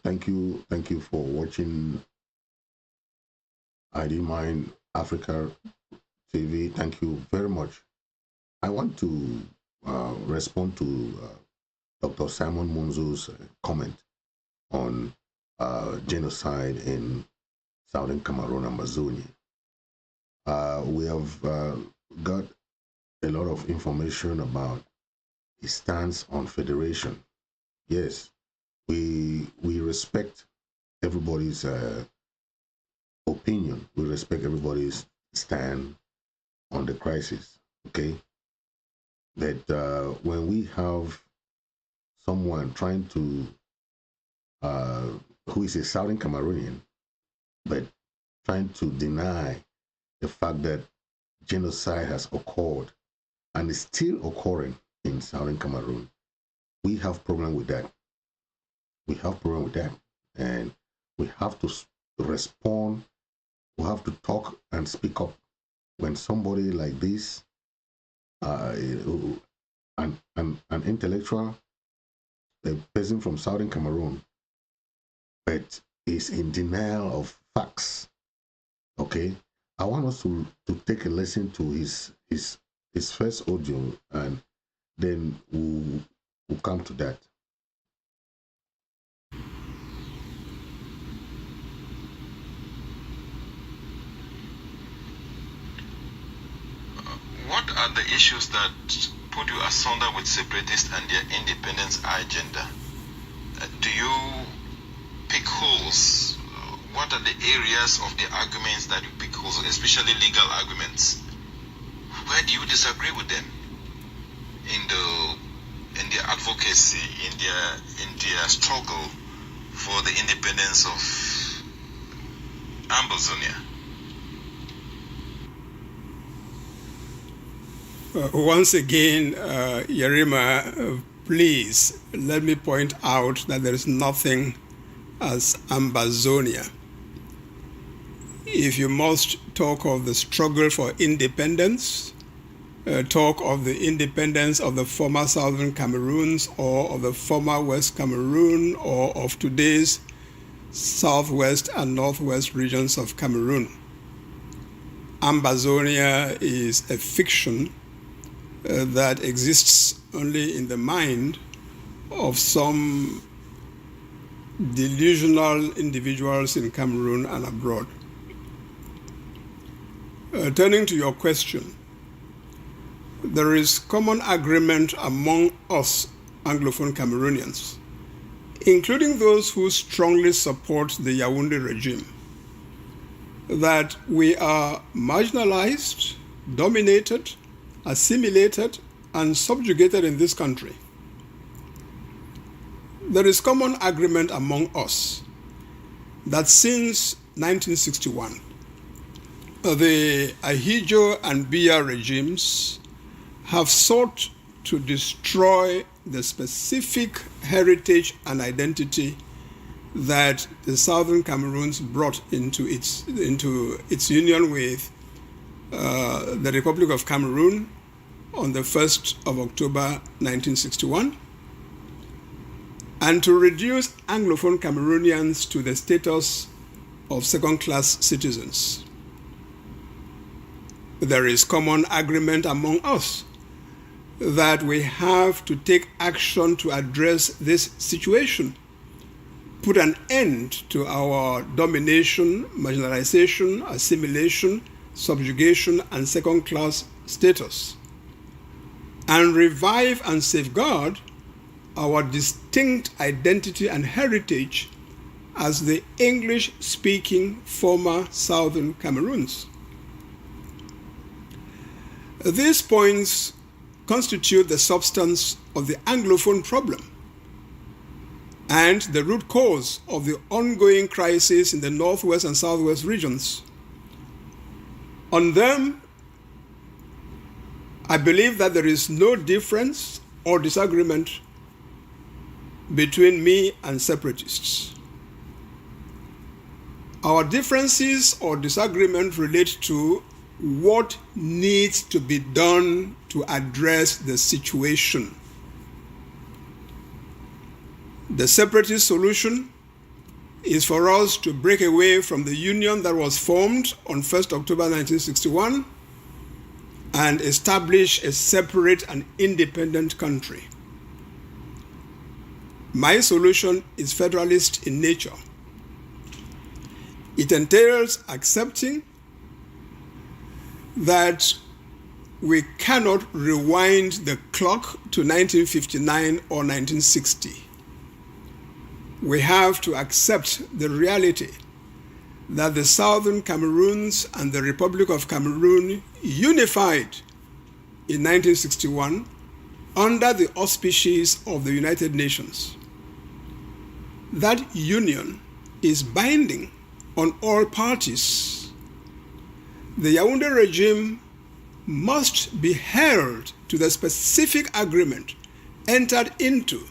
thank you for watching ID Mind Africa TV. Thank you very much. I want to respond to Dr. Simon Munzu's comment on genocide in southern Cameroon, Ambazonia. We have got a lot of information about his stance on federation. Yes, we respect everybody's opinion. We respect everybody's stand on the crisis. Okay, that when we have someone trying to who is a southern Cameroonian, but trying to deny the fact that genocide has occurred and is still occurring in southern Cameroon, we have problem with that. We have problem with that, and we have to respond. We have to talk and speak up when somebody like this, an intellectual, a person from southern Cameroon, but is in denial of facts. Okay, I want us to take a listen to his first audio, and then we'll come to that. What are the issues that put you asunder with separatists and their independence agenda? Do you pick holes? What are the areas of the arguments that you pick holes, especially legal arguments? Where do you disagree with them in their advocacy, in their struggle for the independence of Ambazonia? Once again, Yerima, please let me point out that there is nothing as Ambazonia. If you must talk of the struggle for independence, talk of the independence of the former Southern Cameroons or of the former West Cameroon or of today's Southwest and Northwest regions of Cameroon. Ambazonia is a fiction that exists only in the mind of some delusional individuals in Cameroon and abroad. Turning to your question, there is common agreement among us Anglophone Cameroonians, including those who strongly support the Yaoundé regime, that we are marginalized, dominated, assimilated, and subjugated in this country. There is common agreement among us that since 1961, the Ahidjo and Biya regimes have sought to destroy the specific heritage and identity that the Southern Cameroons brought into its union with the Republic of Cameroon on the 1st of October 1961, and to reduce Anglophone Cameroonians to the status of second-class citizens. There is common agreement among us that we have to take action to address this situation, put an end to our domination, marginalization, assimilation, subjugation, and second-class status, and revive and safeguard our distinct identity and heritage as the English-speaking former Southern Cameroons. These points constitute the substance of the Anglophone problem and the root cause of the ongoing crisis in the Northwest and Southwest regions. On them, I believe that there is no difference or disagreement between me and separatists. Our differences or disagreement relate to what needs to be done to address the situation. The separatist solution is for us to break away from the union that was formed on 1st October 1961 and establish a separate and independent country. My solution is federalist in nature. It entails accepting that we cannot rewind the clock to 1959 or 1960. We have to accept the reality that the Southern Cameroons and the Republic of Cameroon unified in 1961 under the auspices of the United Nations. That union is binding on all parties. The Yaoundé regime must be held to the specific agreement entered into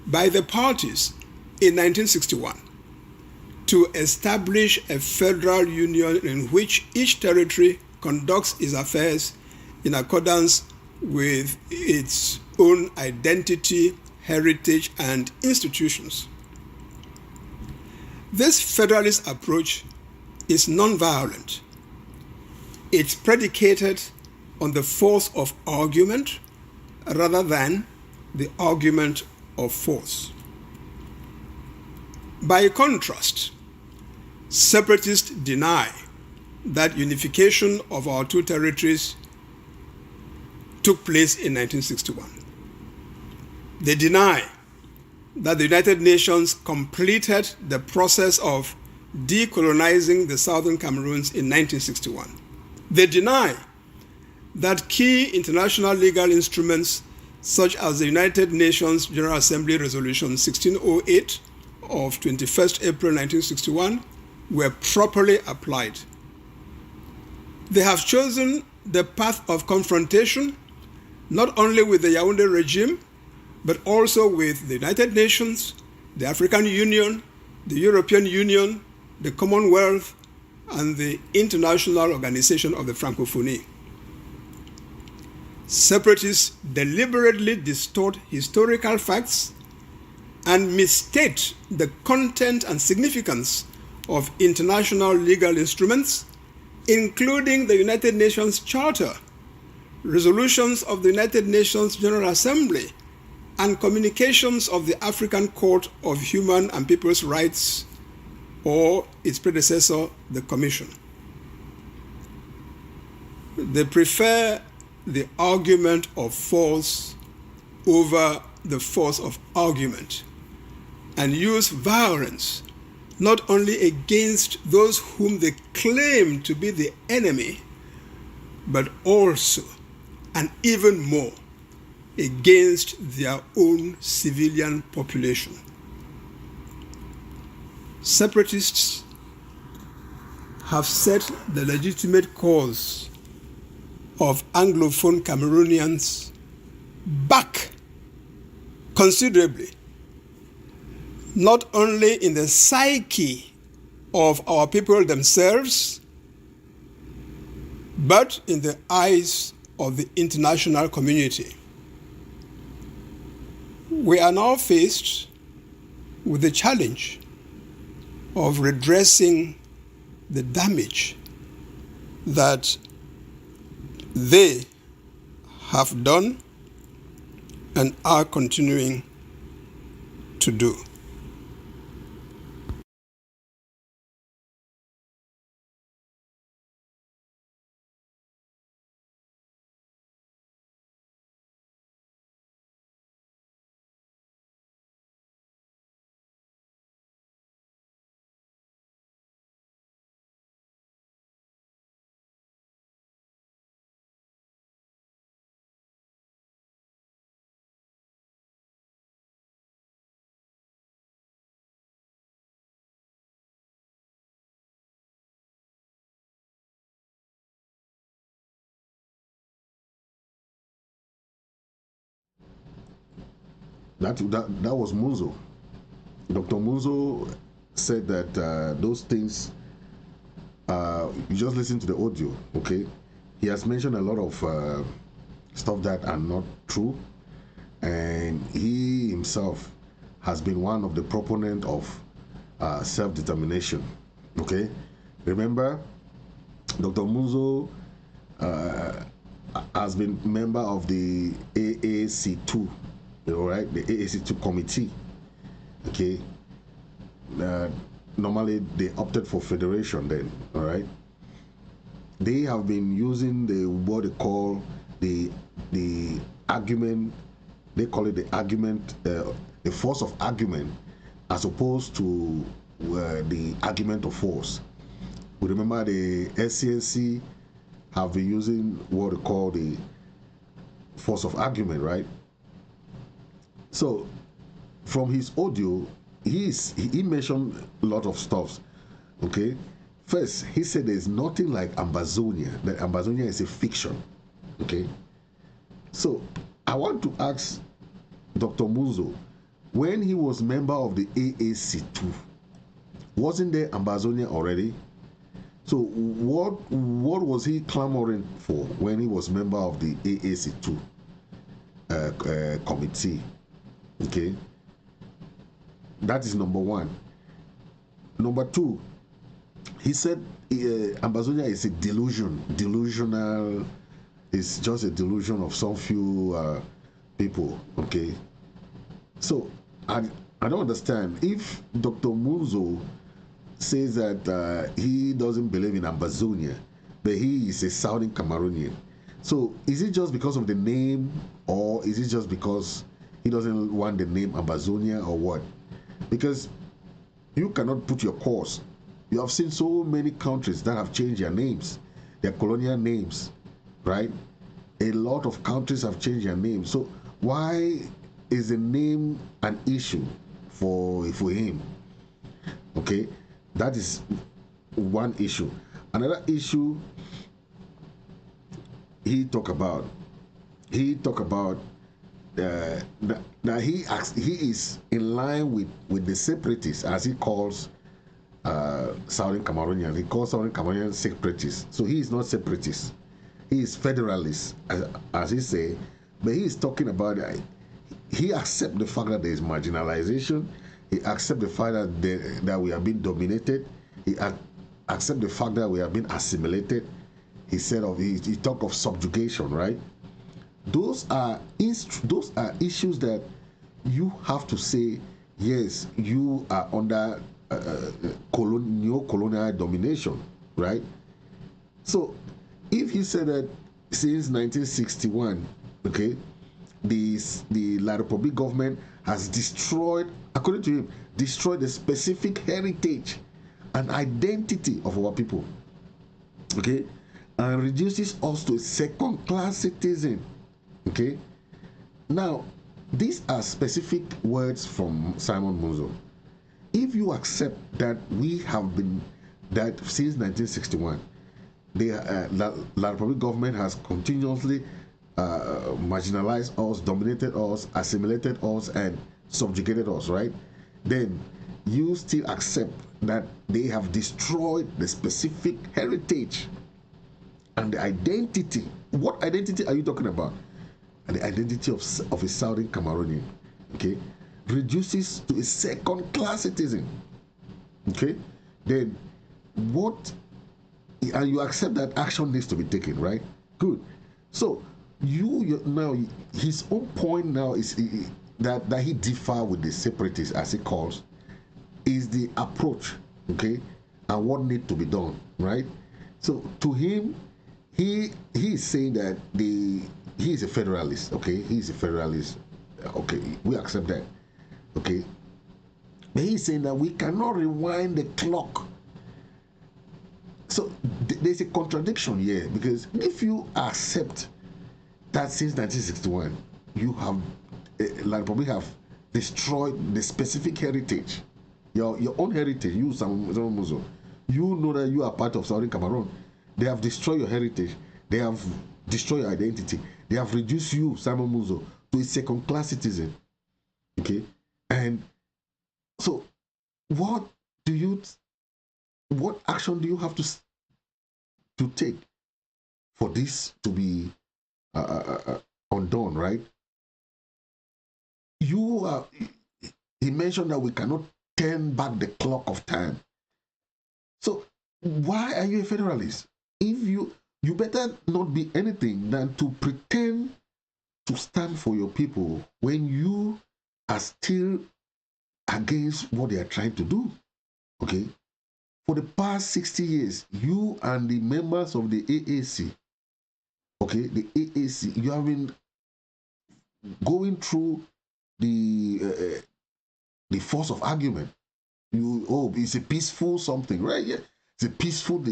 by the parties in 1961 to establish a federal union in which each territory conducts its affairs in accordance with its own identity, heritage, and institutions. This federalist approach is non-violent. It's predicated on the force of argument rather than the argument of force. By contrast, separatists deny that unification of our two territories took place in 1961. They deny that the United Nations completed the process of decolonizing the Southern Cameroons in 1961. They deny that key international legal instruments such as the United Nations General Assembly Resolution 1608 of 21st April 1961 were properly applied. They have chosen the path of confrontation not only with the Yaoundé regime, but also with the United Nations, the African Union, the European Union, the Commonwealth, and the International Organization of the Francophonie. Separatists deliberately distort historical facts and misstate the content and significance of international legal instruments, including the United Nations Charter, resolutions of the United Nations General Assembly, and communications of the African Court of Human and People's Rights, or its predecessor, the Commission. They prefer the argument of force over the force of argument and use violence not only against those whom they claim to be the enemy, but also and even more against their own civilian population. Separatists have set the legitimate cause of Anglophone Cameroonians back considerably, not only in the psyche of our people themselves, but in the eyes of the international community. We are now faced with the challenge of redressing the damage that they have done and are continuing to do. That was Munzu. Dr. Munzu said that those things, you just listen to the audio, okay? He has mentioned a lot of stuff that are not true, and he himself has been one of the proponents of self-determination. Okay, remember, Dr. Munzu has been member of the AAC2, right? The AAC2 committee. Okay, normally they opted for federation then, all right? They have been using what they call the argument, they call it the argument, the force of argument, as opposed to the argument of force. We remember the SCNC have been using what they call the force of argument, right? So from his audio, he mentioned a lot of stuff. Okay, first he said there's nothing like Ambazonia. That Ambazonia is a fiction. Okay, so I want to ask Dr. Munzu, when he was member of the AAC2, wasn't there Ambazonia already? So what was he clamoring for when he was member of the AAC2 committee? Okay, that is number one. Number two, he said Ambazonia is a delusional. It's just a delusion of some few people. Okay, so I don't understand. If Dr. Munzu says that he doesn't believe in Ambazonia, but he is a Southern Cameroonian, so is it just because of the name, or is it just because he doesn't want the name Ambazonia, or what? Because you cannot put your course. You have seen so many countries that have changed their names, their colonial names, right? A lot of countries have changed their names. So why is the name an issue for him? Okay, that is one issue. Another issue he talk about that he is in line with the separatists, as he calls Southern Cameroonians. He calls Southern Cameroonians separatists. So he is not separatist. He is federalist, as he say. But he is talking about he accepts the fact that there is marginalization. He accepts the fact that we are being dominated. He accepts the fact that we are being assimilated. He said he talked of subjugation, right? Those are issues that you have to say, yes, you are under neo-colonial domination, right? So if you say that since 1961, okay, the La Republique government has destroyed, according to him, destroyed the specific heritage and identity of our people, okay, and reduces us to a second-class citizen. Okay, now these are specific words from Simon Munzu. If you accept that we have been, that since 1961, the La Republic government has continuously marginalized us, dominated us, assimilated us, and subjugated us, right? Then you still accept that they have destroyed the specific heritage and the identity. What identity are you talking about? The identity of a Southern Cameroonian, okay, reduces to a second-class citizen, okay? Then what, and you accept that action needs to be taken, right? Good. So you now, his own point now is that he differ with the separatists, as he calls, is the approach, okay, and what needs to be done, right? So to him, he is saying that he is a federalist, okay? He is a federalist, okay? We accept that, okay? But he's saying that we cannot rewind the clock. So there's a contradiction here, because if you accept that since 1961, you have, La Republic have destroyed the specific heritage, your own heritage, you, Simon Munzu, you know that you are part of Southern Cameroon. They have destroyed your heritage. They have destroyed your identity. They have reduced you, Simon Munzu, to a second-class citizen. Okay? And so what action do you have to take for this to be undone, right? He mentioned that we cannot turn back the clock of time. So why are you a federalist? If you better not be anything than to pretend to stand for your people when you are still against what they are trying to do. Okay? For the past 60 years, you and the members of the AAC, okay, the AAC, you have been going through the force of argument. It's a peaceful something, right? Yeah, it's a peaceful.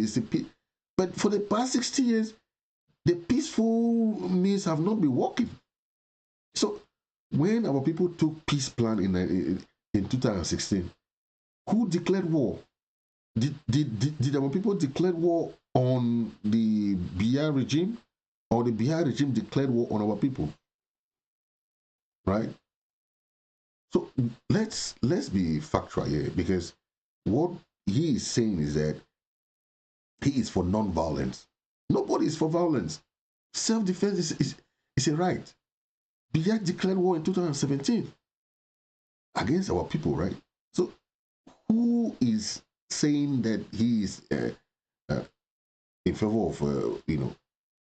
But for the past 60 years, the peaceful means have not been working. So when our people took peace plan in 2016, who declared war? Did our people declare war on the BR regime, or the BR regime declared war on our people? Right? So let's be factual here, because what he is saying is that he is for non-violence. Nobody is for violence. Self-defense is a right. BR declared war in 2017 against our people, right? So who is saying that he is in favor of,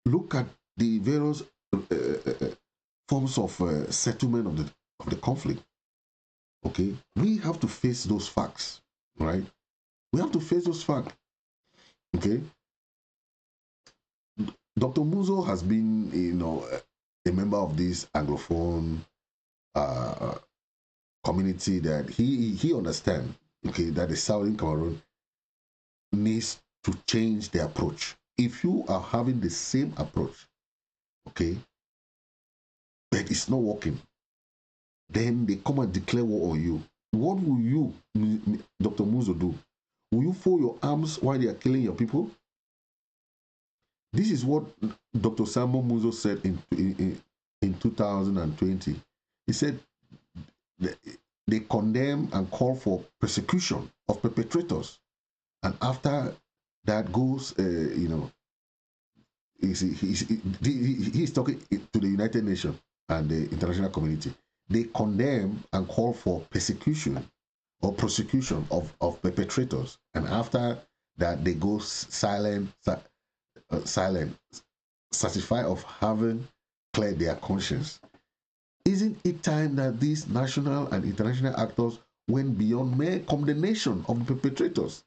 look at the various forms of settlement of the conflict. Okay, we have to face those facts, right? We have to face those facts. Okay, Dr. Munzu has been, a member of this Anglophone community that he understands. Okay, that the Southern Cameroon needs to change the approach. If you are having the same approach, okay, but it's not working, then they come and declare war on you. What will you, Dr. Munzu, do? Will you fold your arms while they are killing your people? This is what Dr. Samuel Munzu said in 2020. He said they condemn and call for persecution of perpetrators. And after that goes, he's talking to the United Nations and the international community. They condemn and call for persecution or prosecution of perpetrators. And after that, they go silent, satisfied of having cleared their conscience. Isn't it time that these national and international actors went beyond mere condemnation of the perpetrators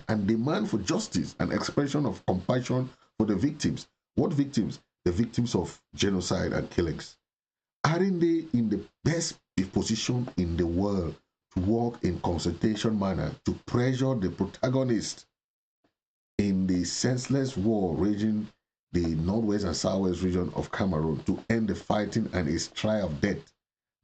and demand for justice and expression of compassion for the victims? What victims? The victims of genocide and killings. Aren't they in the best position in the world to work in consultation manner to pressure the protagonists in the senseless war raging the northwest and southwest region of Cameroon to end the fighting and its trial of death,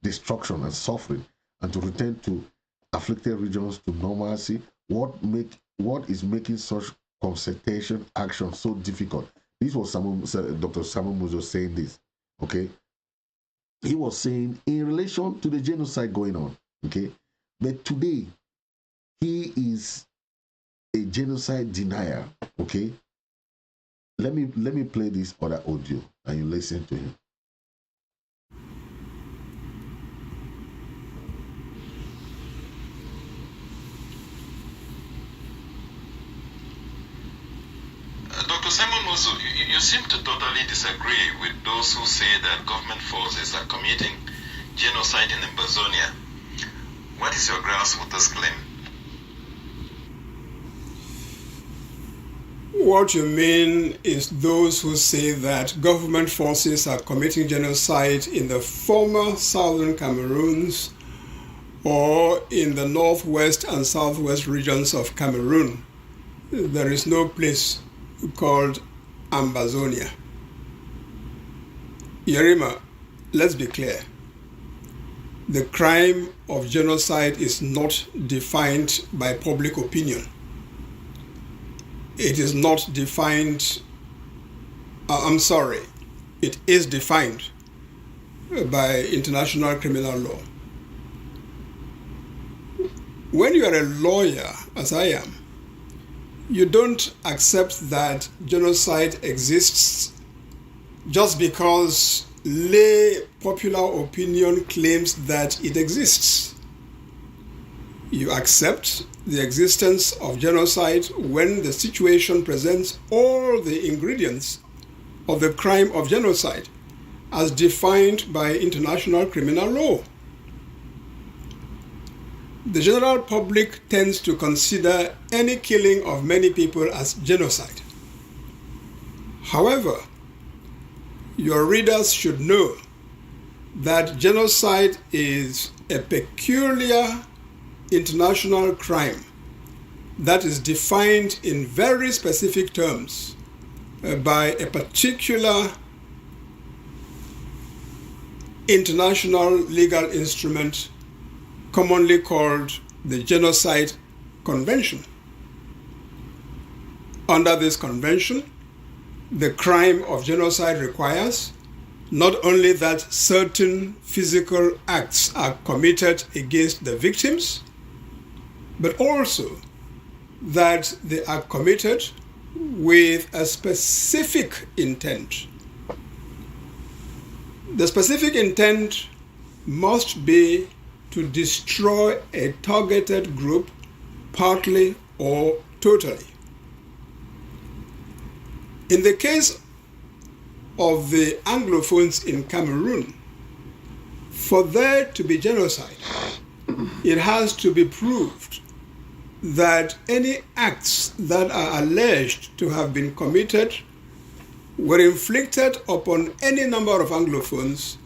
destruction, and suffering, and to return to afflicted regions to normalcy? What is making such consultation action so difficult? This was Dr. Samuel Munzu saying this. Okay, he was saying in relation to the genocide going on. Okay, but today he is a genocide denier. Okay. Let me play this other audio and you listen to him. Dr. Simon Munzu, you seem to totally disagree with those who say that government forces are committing genocide in Ambazonia. What is your grasp with this claim? What you mean is those who say that government forces are committing genocide in the former southern Cameroons or in the northwest and southwest regions of Cameroon. There is no place called Ambazonia. Yerima, let's be clear. The crime of genocide is not defined by public opinion. It is not defined, it is defined by international criminal law. When you are a lawyer, as I am, you don't accept that genocide exists just because lay popular opinion claims that it exists. You accept the existence of genocide when the situation presents all the ingredients of the crime of genocide as defined by international criminal law. The general public tends to consider any killing of many people as genocide. However, your readers should know that genocide is a peculiar international crime that is defined in very specific terms by a particular international legal instrument commonly called the Genocide Convention. Under this convention, the crime of genocide requires not only that certain physical acts are committed against the victims, but also that they are committed with a specific intent. The specific intent must be to destroy a targeted group partly or totally. In the case of the Anglophones in Cameroon, for there to be genocide, it has to be proved that any acts that are alleged to have been committed were inflicted upon any number of Anglophones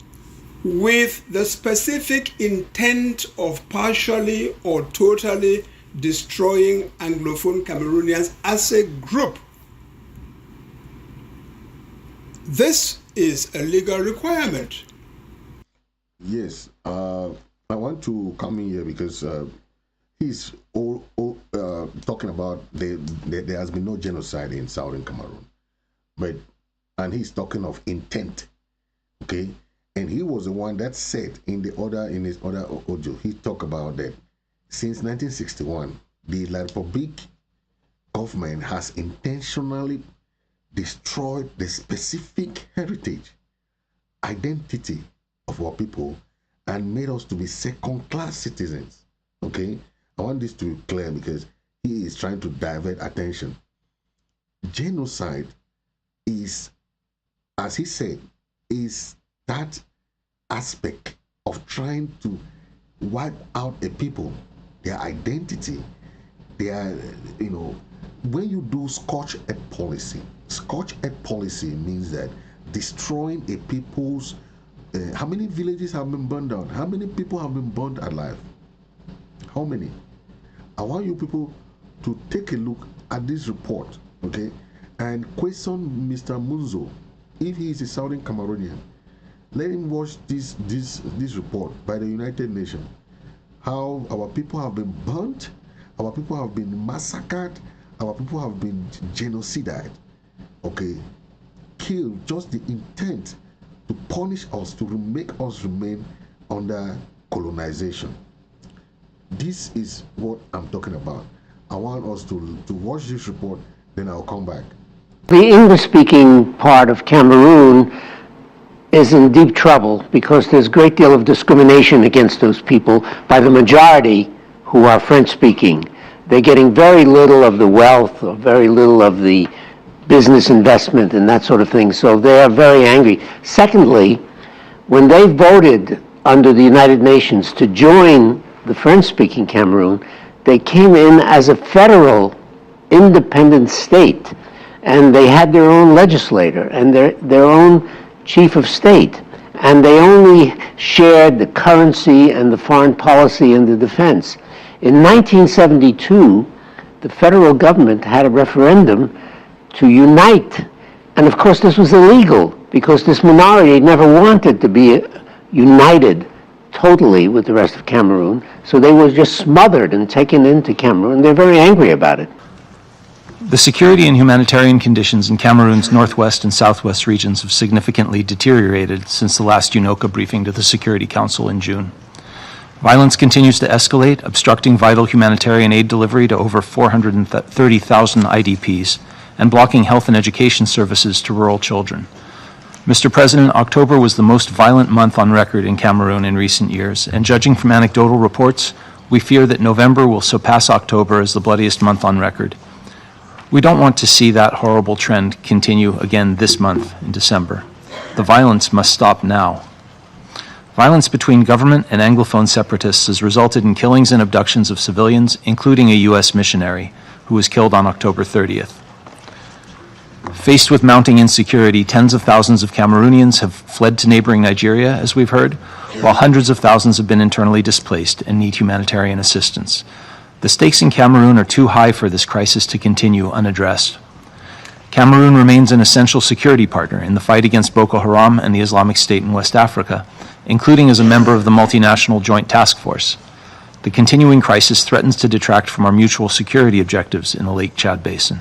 with the specific intent of partially or totally destroying Anglophone Cameroonians as a group. This is a legal requirement. Yes, I want to come in here because he's talking about there has been no genocide in Southern Cameroon, and he's talking of intent, okay? And he was the one that said in his other audio, he talked about that since 1961, the La République government has intentionally destroyed the specific heritage, identity of our people and made us to be second-class citizens. Okay? I want this to be clear because he is trying to divert attention. Genocide is, as he said, is that aspect of trying to wipe out a people, their identity, their, when you do scorched-earth policy, scorched-earth policy means that destroying a people's, how many villages have been burned down? How many people have been burned alive? How many? I want you people to take a look at this report, okay, and question Mr. Munzu if he is a Southern Cameroonian. Let him watch this report by the United Nations. How our people have been burnt, our people have been massacred, our people have been genocided, okay, killed, just the intent to punish us, to make us remain under colonization. This is what I'm talking about. I want us to watch this report, then I'll come back. The English-speaking part of Cameroon is in deep trouble because there's a great deal of discrimination against those people by the majority who are French-speaking. They're getting very little of the wealth or very little of the business investment and that sort of thing, so they are very angry. Secondly, when they voted under the United Nations to join the French-speaking Cameroon, they came in as a federal independent state, and they had their own legislator and their own chief of state, and they only shared the currency and the foreign policy and the defense. In 1972, the federal government had a referendum to unite, and of course this was illegal because this minority never wanted to be united totally with the rest of Cameroon, so they were just smothered and taken into Cameroon. They're very angry about it. The security and humanitarian conditions in Cameroon's northwest and southwest regions have significantly deteriorated since the last UNOCA briefing to the Security Council in June. Violence continues to escalate, obstructing vital humanitarian aid delivery to over 430,000 IDPs and blocking health and education services to rural children. Mr. President, October was the most violent month on record in Cameroon in recent years, and judging from anecdotal reports, We fear that November will surpass October as the bloodiest month on record. We don't want to see that horrible trend continue again this month in December. The violence must stop now. Violence between government and Anglophone separatists has resulted in killings and abductions of civilians, including a U.S. missionary who was killed on October 30th. Faced with mounting insecurity, tens of thousands of Cameroonians have fled to neighboring Nigeria, as we've heard, while hundreds of thousands have been internally displaced and need humanitarian assistance. The stakes in Cameroon are too high for this crisis to continue unaddressed. Cameroon remains an essential security partner in the fight against Boko Haram and the Islamic State in West Africa, including as a member of the multinational Joint Task Force. The continuing crisis threatens to detract from our mutual security objectives in the Lake Chad Basin.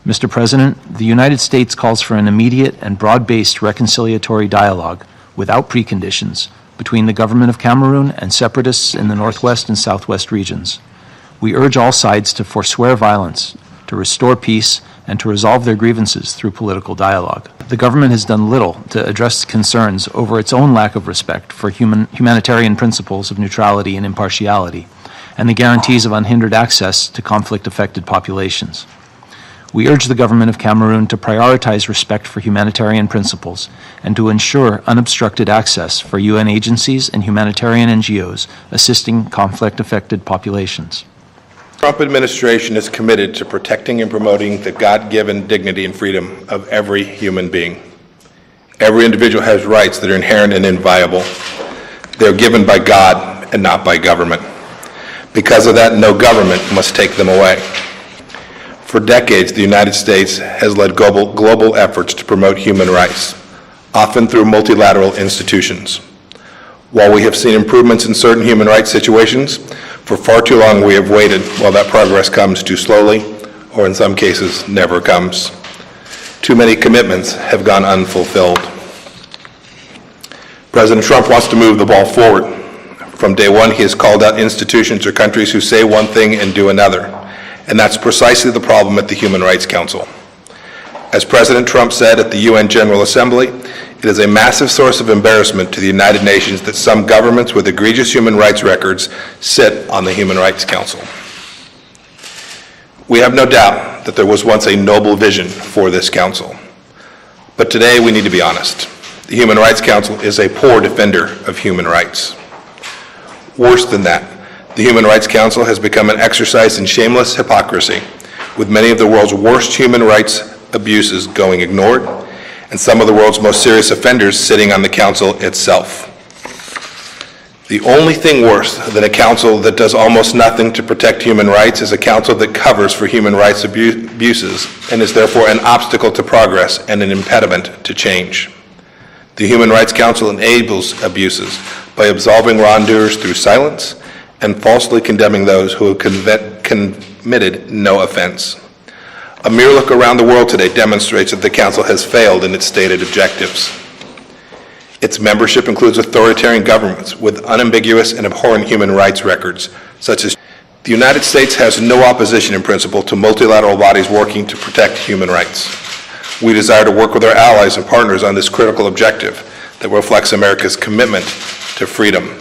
Mr. President, the United States calls for an immediate and broad-based reconciliatory dialogue without preconditions between the government of Cameroon and separatists in the northwest and southwest regions. We urge all sides to forswear violence, to restore peace, and to resolve their grievances through political dialogue. The government has done little to address concerns over its own lack of respect for humanitarian principles of neutrality and impartiality, and the guarantees of unhindered access to conflict-affected populations. We urge the government of Cameroon to prioritize respect for humanitarian principles and to ensure unobstructed access for UN agencies and humanitarian NGOs assisting conflict-affected populations. The Trump administration is committed to protecting and promoting the God-given dignity and freedom of every human being. Every individual has rights that are inherent and inviolable. They are given by God and not by government. Because of that, no government must take them away. For decades, the United States has led global efforts to promote human rights, often through multilateral institutions. While we have seen improvements in certain human rights situations, for far too long we have waited while that progress comes too slowly, or in some cases, never comes. Too many commitments have gone unfulfilled. President Trump wants to move the ball forward. From day one, he has called out institutions or countries who say one thing and do another. And that's precisely the problem at the Human Rights Council. As President Trump said at the UN General Assembly, it is a massive source of embarrassment to the United Nations that some governments with egregious human rights records sit on the Human Rights Council. We have no doubt that there was once a noble vision for this council. But today we need to be honest. The Human Rights Council is a poor defender of human rights. Worse than that, the Human Rights Council has become an exercise in shameless hypocrisy, with many of the world's worst human rights abuses going ignored, and some of the world's most serious offenders sitting on the council itself. The only thing worse than a council that does almost nothing to protect human rights is a council that covers for human rights abuses and is therefore an obstacle to progress and an impediment to change. The Human Rights Council enables abuses by absolving wrongdoers through silence and falsely condemning those who have committed no offense. A mere look around the world today demonstrates that the Council has failed in its stated objectives. Its membership includes authoritarian governments with unambiguous and abhorrent human rights records, such as the United States has no opposition in principle to multilateral bodies working to protect human rights. We desire to work with our allies and partners on this critical objective that reflects America's commitment to freedom.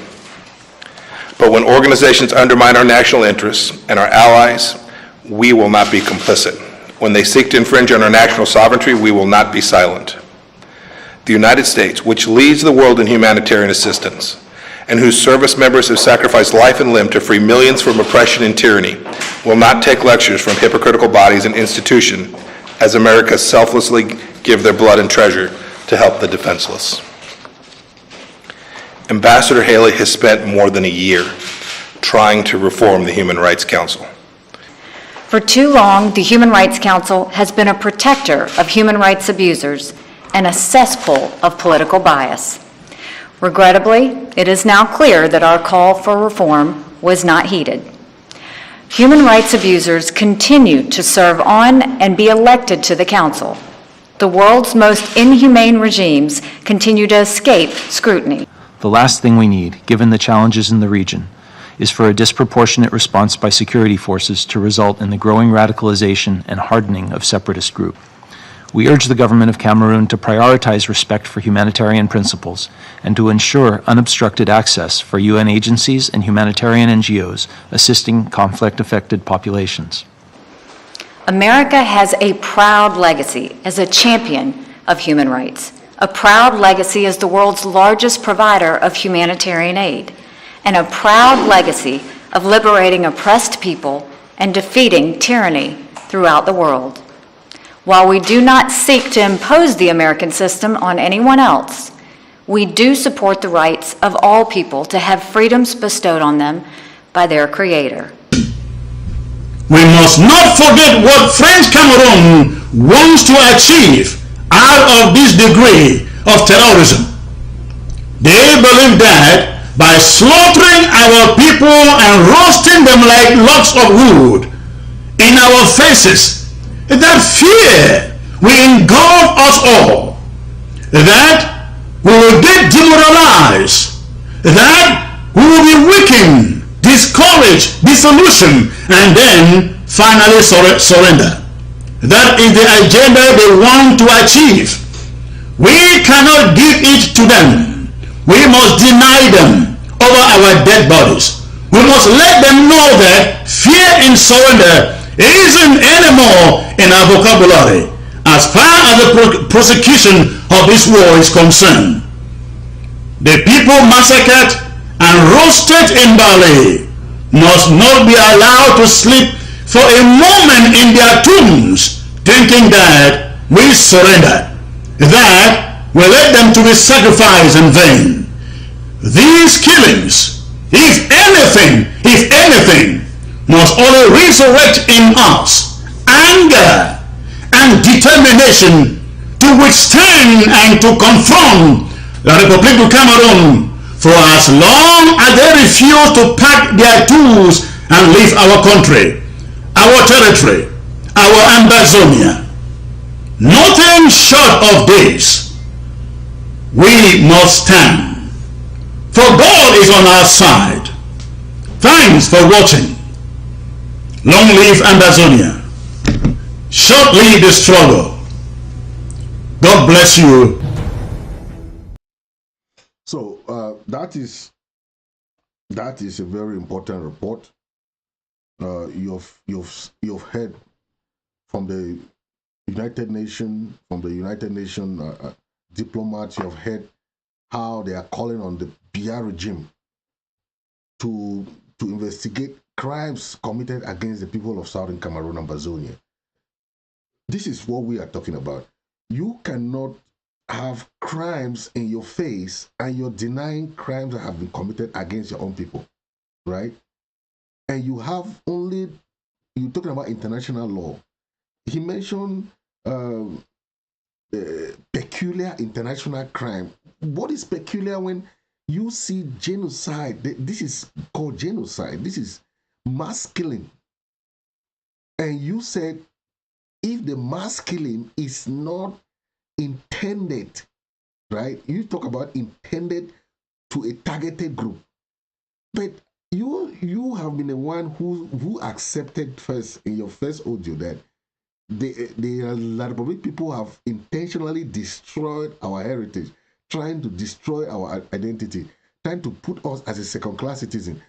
But when organizations undermine our national interests and our allies, we will not be complicit. When they seek to infringe on our national sovereignty, we will not be silent. The United States, which leads the world in humanitarian assistance, and whose service members have sacrificed life and limb to free millions from oppression and tyranny, will not take lectures from hypocritical bodies and institutions as America selflessly give their blood and treasure to help the defenseless. Ambassador Haley has spent more than a year trying to reform the Human Rights Council. For too long, the Human Rights Council has been a protector of human rights abusers and a cesspool of political bias. Regrettably, it is now clear that our call for reform was not heeded. Human rights abusers continue to serve on and be elected to the Council. The world's most inhumane regimes continue to escape scrutiny. The last thing we need, given the challenges in the region, is for a disproportionate response by security forces to result in the growing radicalization and hardening of separatist groups. We urge the government of Cameroon to prioritize respect for humanitarian principles and to ensure unobstructed access for UN agencies and humanitarian NGOs assisting conflict-affected populations. America has a proud legacy as a champion of human rights, a proud legacy as the world's largest provider of humanitarian aid, and a proud legacy of liberating oppressed people and defeating tyranny throughout the world. While we do not seek to impose the American system on anyone else, we do support the rights of all people to have freedoms bestowed on them by their Creator. We must not forget what French Cameroon wants to achieve out of this degree of terrorism. They believe that by slaughtering our people and roasting them like logs of wood in our faces, that fear will engulf us all, that we will get demoralized, that we will be weakened, discouraged, disillusioned, and then finally surrender. That is the agenda they want to achieve. We cannot give it to them. We must deny them over our dead bodies. We must let them know that fear and surrender isn't anymore in our vocabulary as far as the prosecution of this war is concerned. The people massacred and roasted in Bali must not be allowed to sleep for a moment in their tombs thinking that we surrender, that we let them to be sacrificed in vain. These killings, if anything, must only resurrect in us anger and determination to withstand and to confront the Republic of Cameroon for as long as they refuse to pack their tools and leave our country, our territory, our Ambazonia. Nothing short of this. We must stand. For God is on our side. Thanks for watching. Long live Ambazonia. Short live the struggle. God bless you. So that is a very important report. You've heard from the United Nations, diplomats. You've heard how they are calling on the Biya regime to investigate crimes committed against the people of Southern Cameroon and Ambazonia. This is what we are talking about. You cannot have crimes in your face and you're denying crimes that have been committed against your own people, right? And you're talking about international law. He mentioned peculiar international crime. What is peculiar when you see genocide? This is called genocide. This is mass killing. And you said if the mass killing is not intended, right? You talk about intended to a targeted group. But you have been the one who accepted first in your first audio that the Republic people have intentionally destroyed our heritage, trying to destroy our identity, trying to put us as a second-class citizen.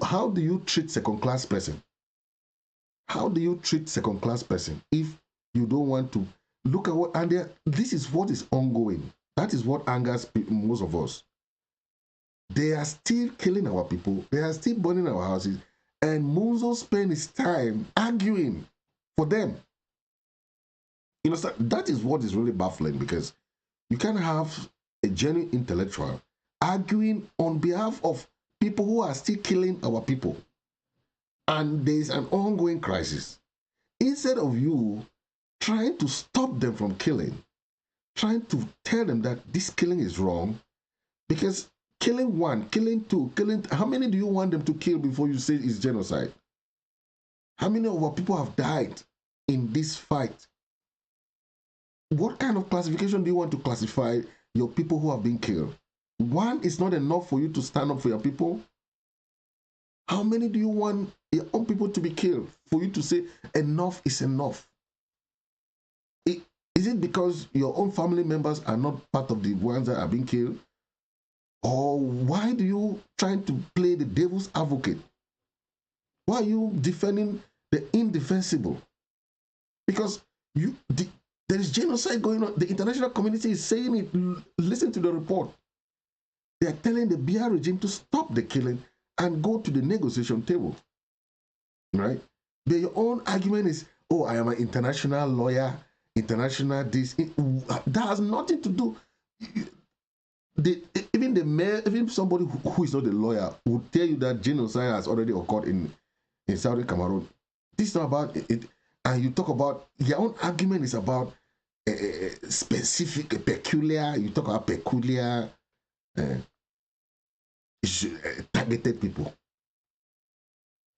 How do you treat second-class person? How do you treat second-class person if you don't want to look at what, and this is what is ongoing. That is what angers most of us. They are still killing our people. They are still burning our houses. And Munzu spent his time arguing for them. You know, that is what is really baffling, because you can have a genuine intellectual arguing on behalf of people who are still killing our people. And there is an ongoing crisis. Instead of you trying to stop them from killing, trying to tell them that this killing is wrong, because killing one, killing two, how many do you want them to kill before you say it's genocide? How many of our people have died in this fight? What kind of classification do you want to classify your people who have been killed? One is not enough for you to stand up for your people? How many do you want your own people to be killed for you to say enough is enough? Is Is it because your own family members are not part of the ones that are being killed? Or why do you try to play the devil's advocate? Why are you defending the indefensible? Because there is genocide going on. The international community is saying it. Listen to the report. They are telling the BR regime to stop the killing and go to the negotiation table. Right? But your own argument is, oh, I am an international lawyer, international this. That has nothing to do. Even the mayor, even somebody who is not a lawyer would tell you that genocide has already occurred in Southern Cameroon. This is not about it. And you talk about, your own argument is about specific, peculiar, you talk about peculiar, targeted people.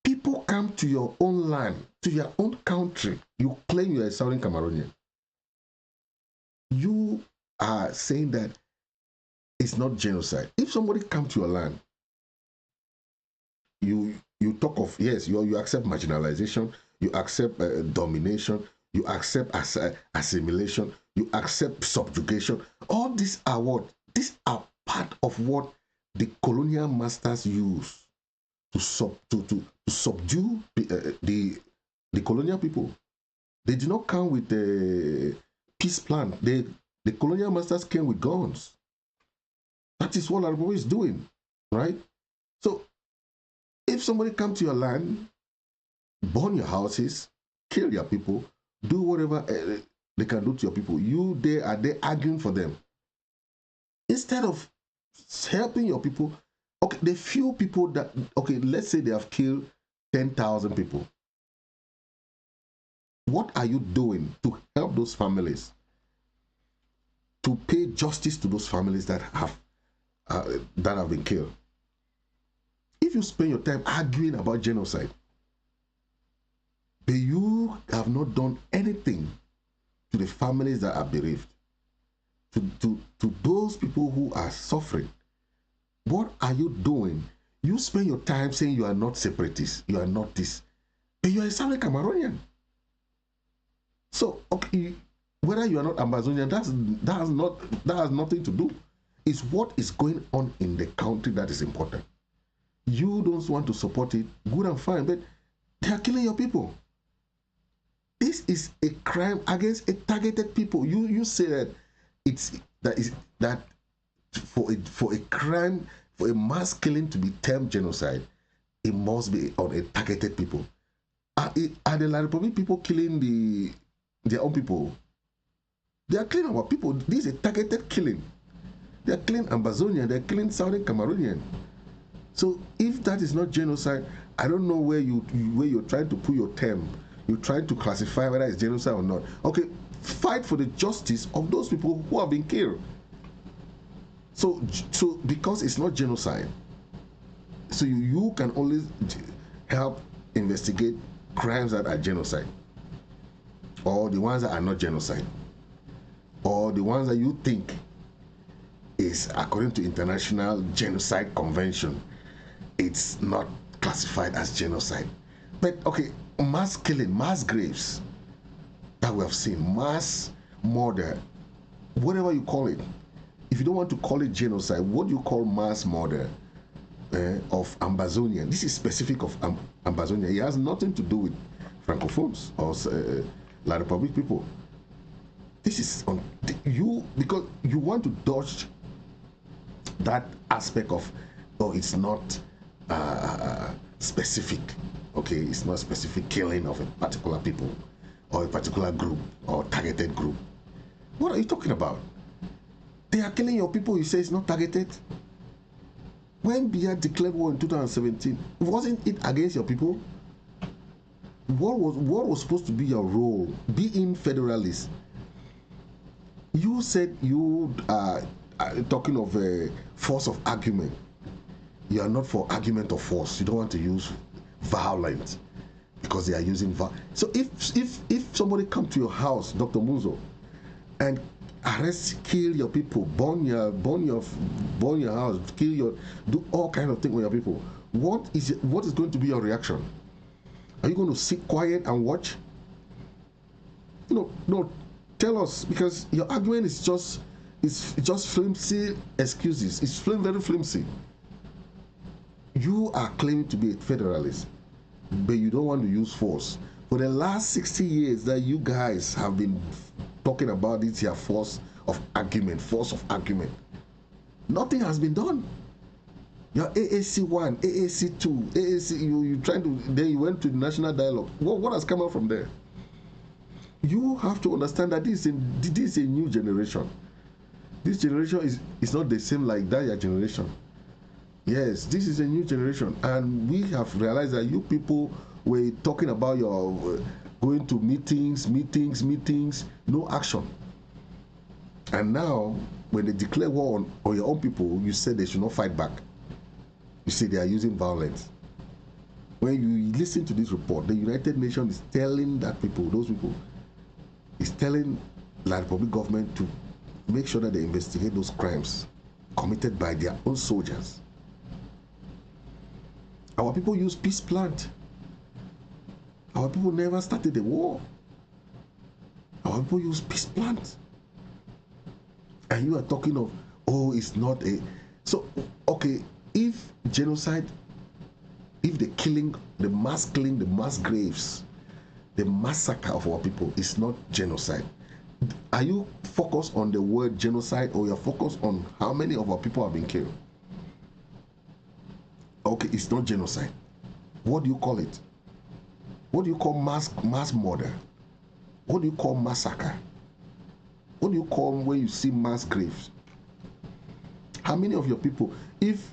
People come to your own land, to your own country. You claim you are a Southern Cameroonian. You are saying that it's not genocide. If somebody comes to your land, you talk of, yes, you accept marginalization, you accept domination, you accept assimilation, you accept subjugation. All these are what? These are part of what the colonial masters use to subdue the colonial people. They did not come with a peace plan. The colonial masters came with guns. That is what Arabo is doing, right? So, if somebody comes to your land, burn your houses, kill your people, do whatever they can do to your people, are they arguing for them? Instead of helping your people, okay, the few people that, okay, let's say they have killed 10,000 people. What are you doing to help those families? To pay justice to those families that have been killed. If you spend your time arguing about genocide, but you have not done anything to the families that are bereaved, to those people who are suffering, what are you doing? You spend your time saying you are not separatists, you are not this, but you are a Southern Cameroonian. So, okay, whether you are not Ambazonian, that has nothing to do. It's what is going on in the country that is important. You don't want to support it, good and fine, but they are killing your people. This is a crime against a targeted people. You say that for a crime, for a mass killing to be termed genocide, it must be on a targeted people. Are the La Republic people killing their own people? They are killing our people. This is a targeted killing. They are killing Ambazonia. They are killing Southern Cameroonian. So if that is not genocide, I don't know where you're trying to put your term. You're trying to classify whether it's genocide or not. Okay, fight for the justice of those people who have been killed. So because it's not genocide, so you can only help investigate crimes that are genocide, or the ones that are not genocide, or the ones that you think is according to International Genocide Convention, it's not classified as genocide. But okay, mass killing, mass graves that we have seen, mass murder, whatever you call it. If you don't want to call it genocide, what do you call mass murder of Ambazonia? This is specific of Ambazonia. It has nothing to do with Francophones or La Republic people. This is on you, because you want to dodge that aspect of, oh, it's not specific. Okay, it's not specific killing of a particular people or a particular group or targeted group. What are you talking about? They are killing your people. You say it's not targeted. When Biya declared war in 2017, wasn't it against your people? What was supposed to be your role? Being federalist. You said you are talking of a force of argument. You are not for argument of force. You don't want to use violence because they are using violence. So if somebody come to your house, Dr. Munzu, and arrest, kill your people, burn your house, do all kinds of things with your people, what is going to be your reaction? Are you going to sit quiet and watch? No. Tell us, because your argument is just flimsy excuses. It's very flimsy. You are claiming to be a federalist, but you don't want to use force. For the last 60 years that you guys have been talking about this here force of argument, nothing has been done. Your AAC 1, AAC 2, AAC, you trying to, then you went to the national dialogue. What has come out from there? You have to understand that this is a new generation. This generation is not the same like that your generation. Yes, this is a new generation, and we have realized that you people were talking about your going to meetings, no action. And now, when they declare war on your own people, you said they should not fight back. You say they are using violence. When you listen to this report, the United Nations is telling those people, is telling the Republic government to make sure that they investigate those crimes committed by their own soldiers. Our people use peace plant. Our people never started a war. Our people use peace plant. And you are talking of, oh, it's not a... So, okay, if genocide, if the mass killing, the mass graves, the massacre of our people is not genocide, are you focused on the word genocide, or you're focused on how many of our people have been killed? Okay, it's not genocide. What do you call it? What do you call mass murder? What do you call massacre? What do you call when you see mass graves? How many of your people, if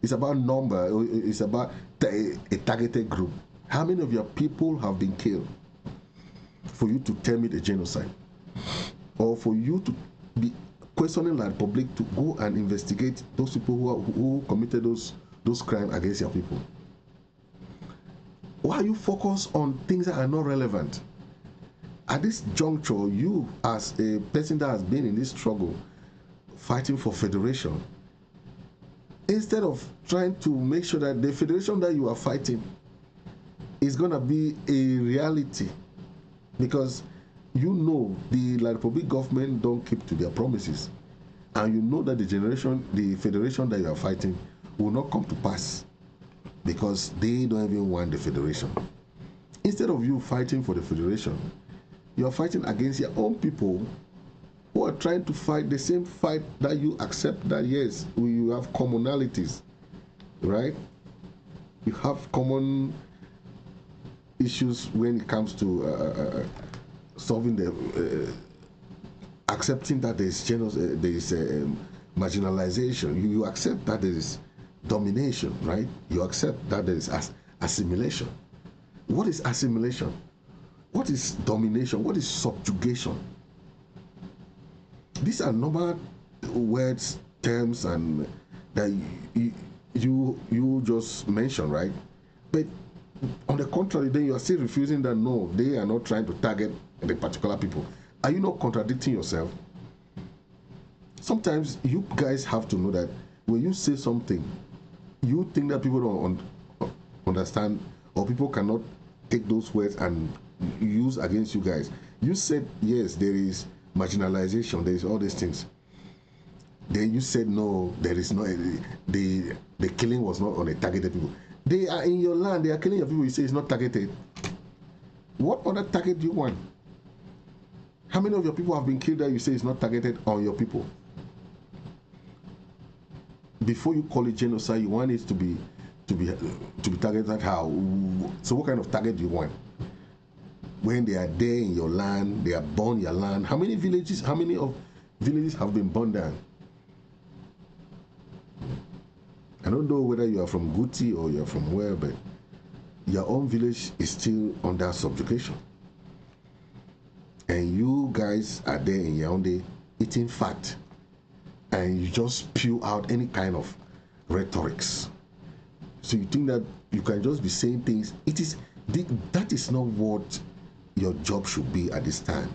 it's about number, it's about a targeted group, how many of your people have been killed for you to term it a genocide? Or for you to be questioning the public to go and investigate those people who committed those crimes against your people? Why are you focused on things that are not relevant? At this juncture, you as a person that has been in this struggle, fighting for federation, instead of trying to make sure that the federation that you are fighting is going to be a reality, because you know the La Republic government don't keep to their promises, and you know that the federation that you are fighting will not come to pass because they don't even want the federation. Instead of you fighting for the federation, you are fighting against your own people who are trying to fight the same fight that you accept that, yes, you have commonalities, right? You have common issues when it comes to solving the accepting that there is marginalization. You accept that there is domination, right? You accept that there is assimilation. What is assimilation? What is domination? What is subjugation? These are normal words, terms, and that you just mentioned, right? But on the contrary, then you are still refusing that. No, they are not trying to target the particular people. Are you not contradicting yourself? Sometimes you guys have to know that when you say something, you think that people don't understand, or people cannot take those words and use against you guys. You said, yes, there is marginalization, there is all these things. Then you said, no, there is no, the killing was not on a targeted people. They are in your land, they are killing your people, you say it's not targeted. What other target do you want? How many of your people have been killed that you say it's not targeted on your people? Before you call it genocide, you want it to be targeted how? So what kind of target do you want? When they are there in your land, they are born your land. How many villages have been burned down? I don't know whether you are from Guti or you are from where, but your own village is still under subjugation. And you guys are there in Yaoundé eating fat, and you just spew out any kind of rhetorics. So you think that you can just be saying things. That is not what your job should be at this time.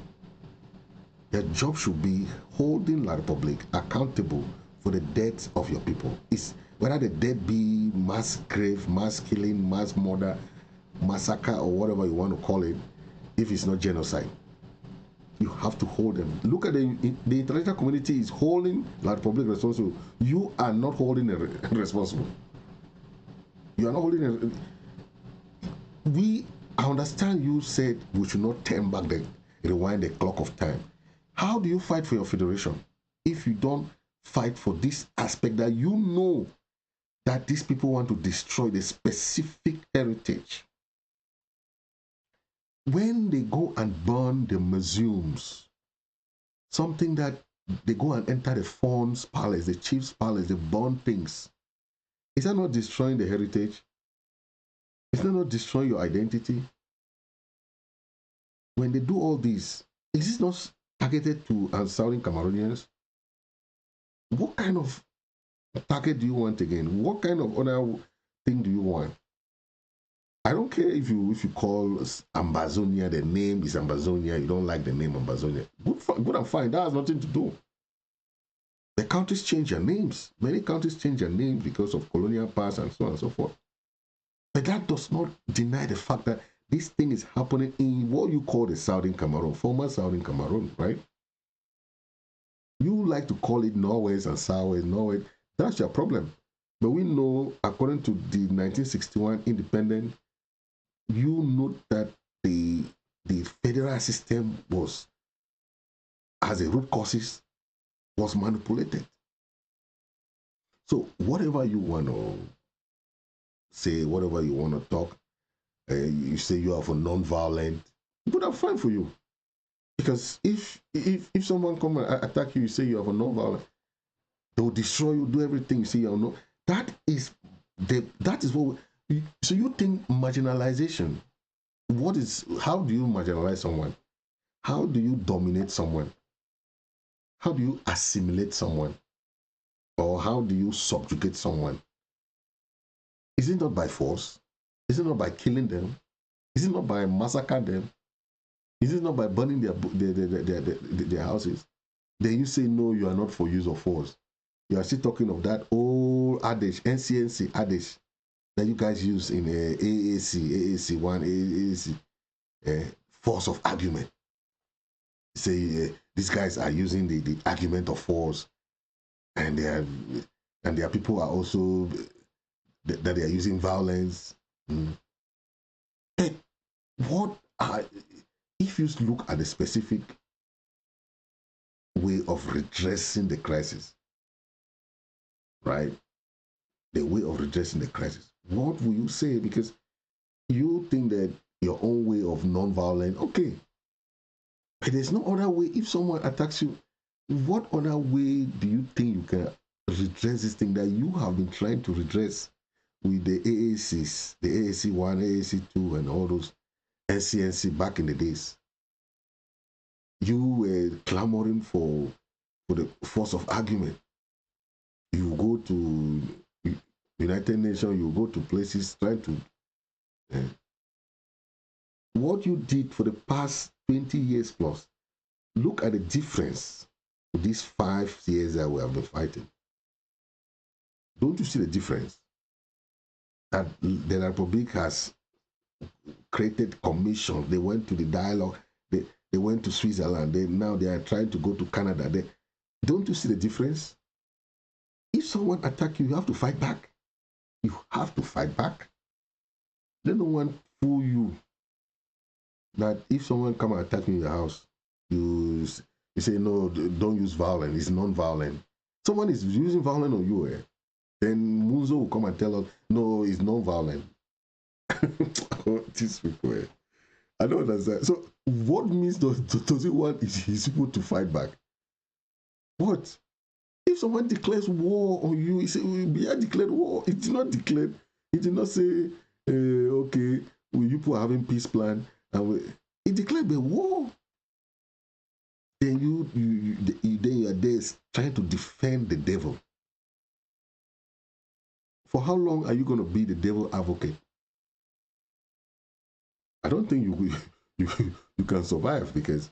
Your job should be holding La Republic accountable for the deaths of your people. It's whether the death be mass grave, mass killing, mass murder, massacre, or whatever you want to call it, if it's not genocide. You have to hold them. Look at the international community is holding the Republic responsible. You are not holding it responsible. You are not holding it. I understand you said we should not rewind the clock of time. How do you fight for your federation if you don't fight for this aspect that you know that these people want to destroy the specific heritage? When they go and burn the museums, something that they go and enter the Fawn's palace, the chief's palace, they burn things. Is that not destroying the heritage? Is that not destroying your identity? When they do all this, is this not targeted to Southern Cameroonians? What kind of target do you want again? What kind of other thing do you want? I don't care if you call Ambazonia, the name is Ambazonia, you don't like the name Ambazonia. Good and fine, that has nothing to do. The countries change their names. Many countries change their names because of colonial past and so on and so forth. But that does not deny the fact that this thing is happening in what you call the Southern Cameroon, former Southern Cameroon, right? You like to call it Norwest and Southwest, Norwest. That's your problem. But we know, according to the 1961 independence, you know that the federal system was, as a root causes, was manipulated. So whatever you want to say, whatever you want to talk, you say you are for non-violent, but I'm fine for you. Because if someone come and attack you, you say you are for non-violent, they will destroy you, do everything. You say you are not. That is what. So you think marginalization? How do you marginalize someone? How do you dominate someone? How do you assimilate someone? Or how do you subjugate someone? Is it not by force? Is it not by killing them? Is it not by massacring them? Is it not by burning their houses? Then you say, no, you are not for use of force. You are still talking of that old adage, NCNC adage, that you guys use in AAC 1, AAC, force of argument. Say these guys are using the argument of force, and their people are also that they are using violence. If you look at the specific way of redressing the crisis, right? The way of redressing the crisis, what will you say? Because you think that your own way of non-violent, okay, but there's no other way. If someone attacks you, what other way do you think you can redress this thing that you have been trying to redress with the AACs, the AAC 1, AAC 2, and all those NCNC back in the days? You were clamoring for the force of argument. You go to United Nations, you go to places trying to... What you did for the past 20 years plus, look at the difference for these 5 years that we have been fighting. Don't you see the difference? That the Republic has created commissions. They went to the dialogue. They went to Switzerland. Now they are trying to go to Canada. Don't you see the difference? If someone attacks you, you have to fight back. You have to fight back. Let no one fool you that if someone come and attack you in your house, you say, no, don't use violence. It's non-violent. Someone is using violence on you, then Munzu will come and tell us, no, it's non-violent. These people, I don't understand. So what means does he want his people to fight back? What? If someone declares war on you, he say, we are declared war. It did not declare. It did not say, okay, you people are having peace plan. It declared the war. Then you are there trying to defend the devil. For how long are you going to be the devil advocate? I don't think you can survive, because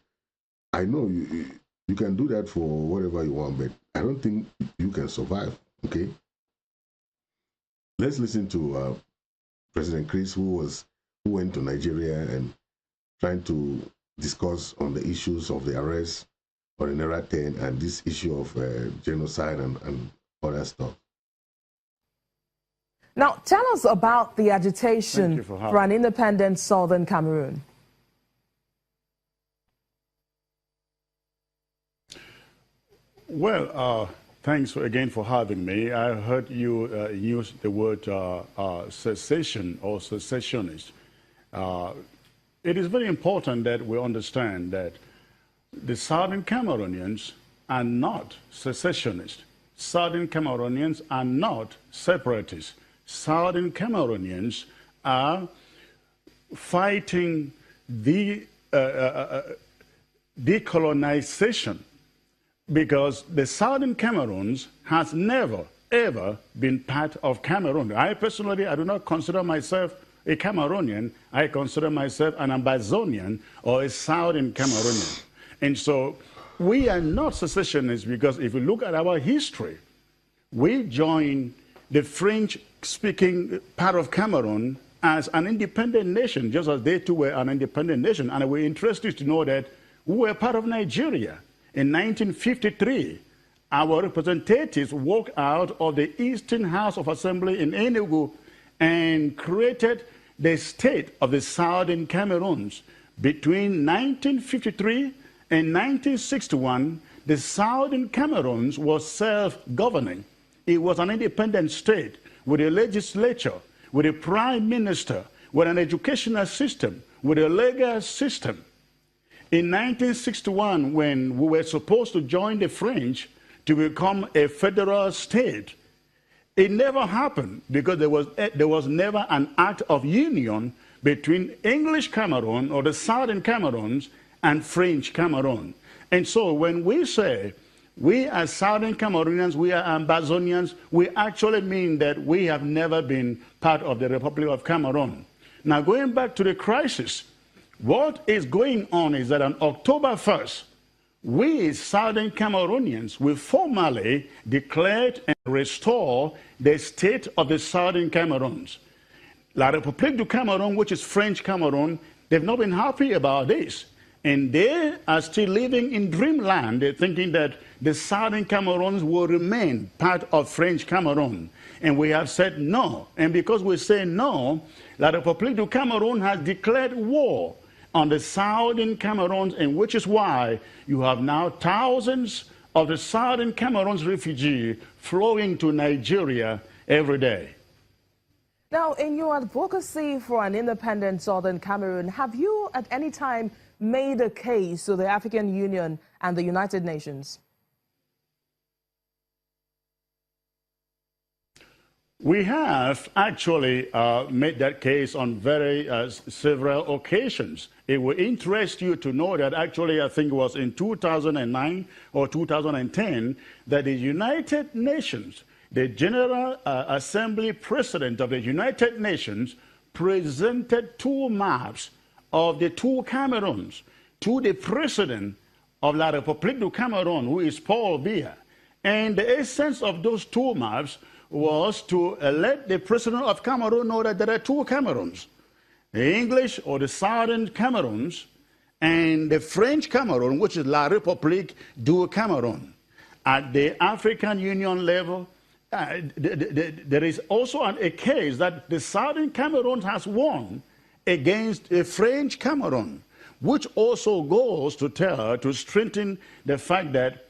I know you can do that for whatever you want, but I don't think you can survive. Okay. Let's listen to President Chris, who went to Nigeria and trying to discuss on the issues of the arrest or the Naira 10 and this issue of genocide and other stuff. Now, tell us about the agitation for an independent southern Cameroon. Well, thanks again for having me. I heard you use the word secession or secessionist. It is very important that we understand that the Southern Cameroonians are not secessionists. Southern Cameroonians are not separatists. Southern Cameroonians are fighting the decolonization, because the Southern Cameroons has never, ever been part of Cameroon. I personally, I do not consider myself a Cameroonian. I consider myself an Ambazonian or a Southern Cameroonian. And so we are not secessionists, because if you look at our history, we joined the French-speaking part of Cameroon as an independent nation, just as they too were an independent nation. And we're interested to know that we were part of Nigeria. In 1953, our representatives walked out of the Eastern House of Assembly in Enugu and created the state of the Southern Cameroons. Between 1953 and 1961, the Southern Cameroons was self-governing. It was an independent state with a legislature, with a prime minister, with an educational system, with a legal system. In 1961, when we were supposed to join the French to become a federal state, it never happened, because there was never an act of union between English Cameroon or the Southern Cameroons and French Cameroon. And so when we say we are Southern Cameroonians, we are Ambazonians, we actually mean that we have never been part of the Republic of Cameroon. Now, going back to the crisis, what is going on is that on October 1st, we Southern Cameroonians will formally declare and restore the state of the Southern Cameroons. La République du Cameroon, which is French Cameroon, they've not been happy about this. And they are still living in dreamland. They're thinking that the Southern Cameroons will remain part of French Cameroon. And we have said no. And because we say no, La République du Cameroon has declared war on the Southern Cameroons, and which is why you have now thousands of the Southern Cameroons refugees flowing to Nigeria every day. Now, in your advocacy for an independent Southern Cameroon, have you at any time made a case to the African Union and the United Nations? We have actually made that case on several occasions. It will interest you to know that actually, I think it was in 2009 or 2010, that the United Nations, the General Assembly President of the United Nations, presented two maps of the two Cameroons to the President of La République du Cameroon, who is Paul Biya. And the essence of those two maps was to let the President of Cameroon know that there are two Cameroons, the English or the Southern Cameroons, and the French Cameroon, which is La République du Cameroon. At the African Union level, there is also a case that the Southern Cameroon has won against the French Cameroon, which also goes to strengthen the fact that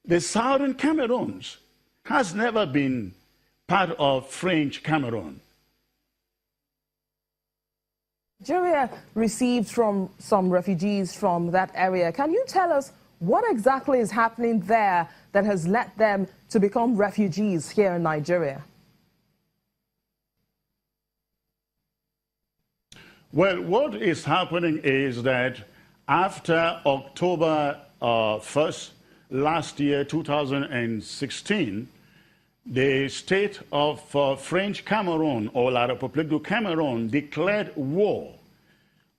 the Southern Cameroons has never been part of French Cameroon. Nigeria received some refugees from that area. Can you tell us what exactly is happening there that has led them to become refugees here in Nigeria? Well, what is happening is that after October 1st, last year, 2016, the state of French Cameroon, or La République du Cameroon, declared war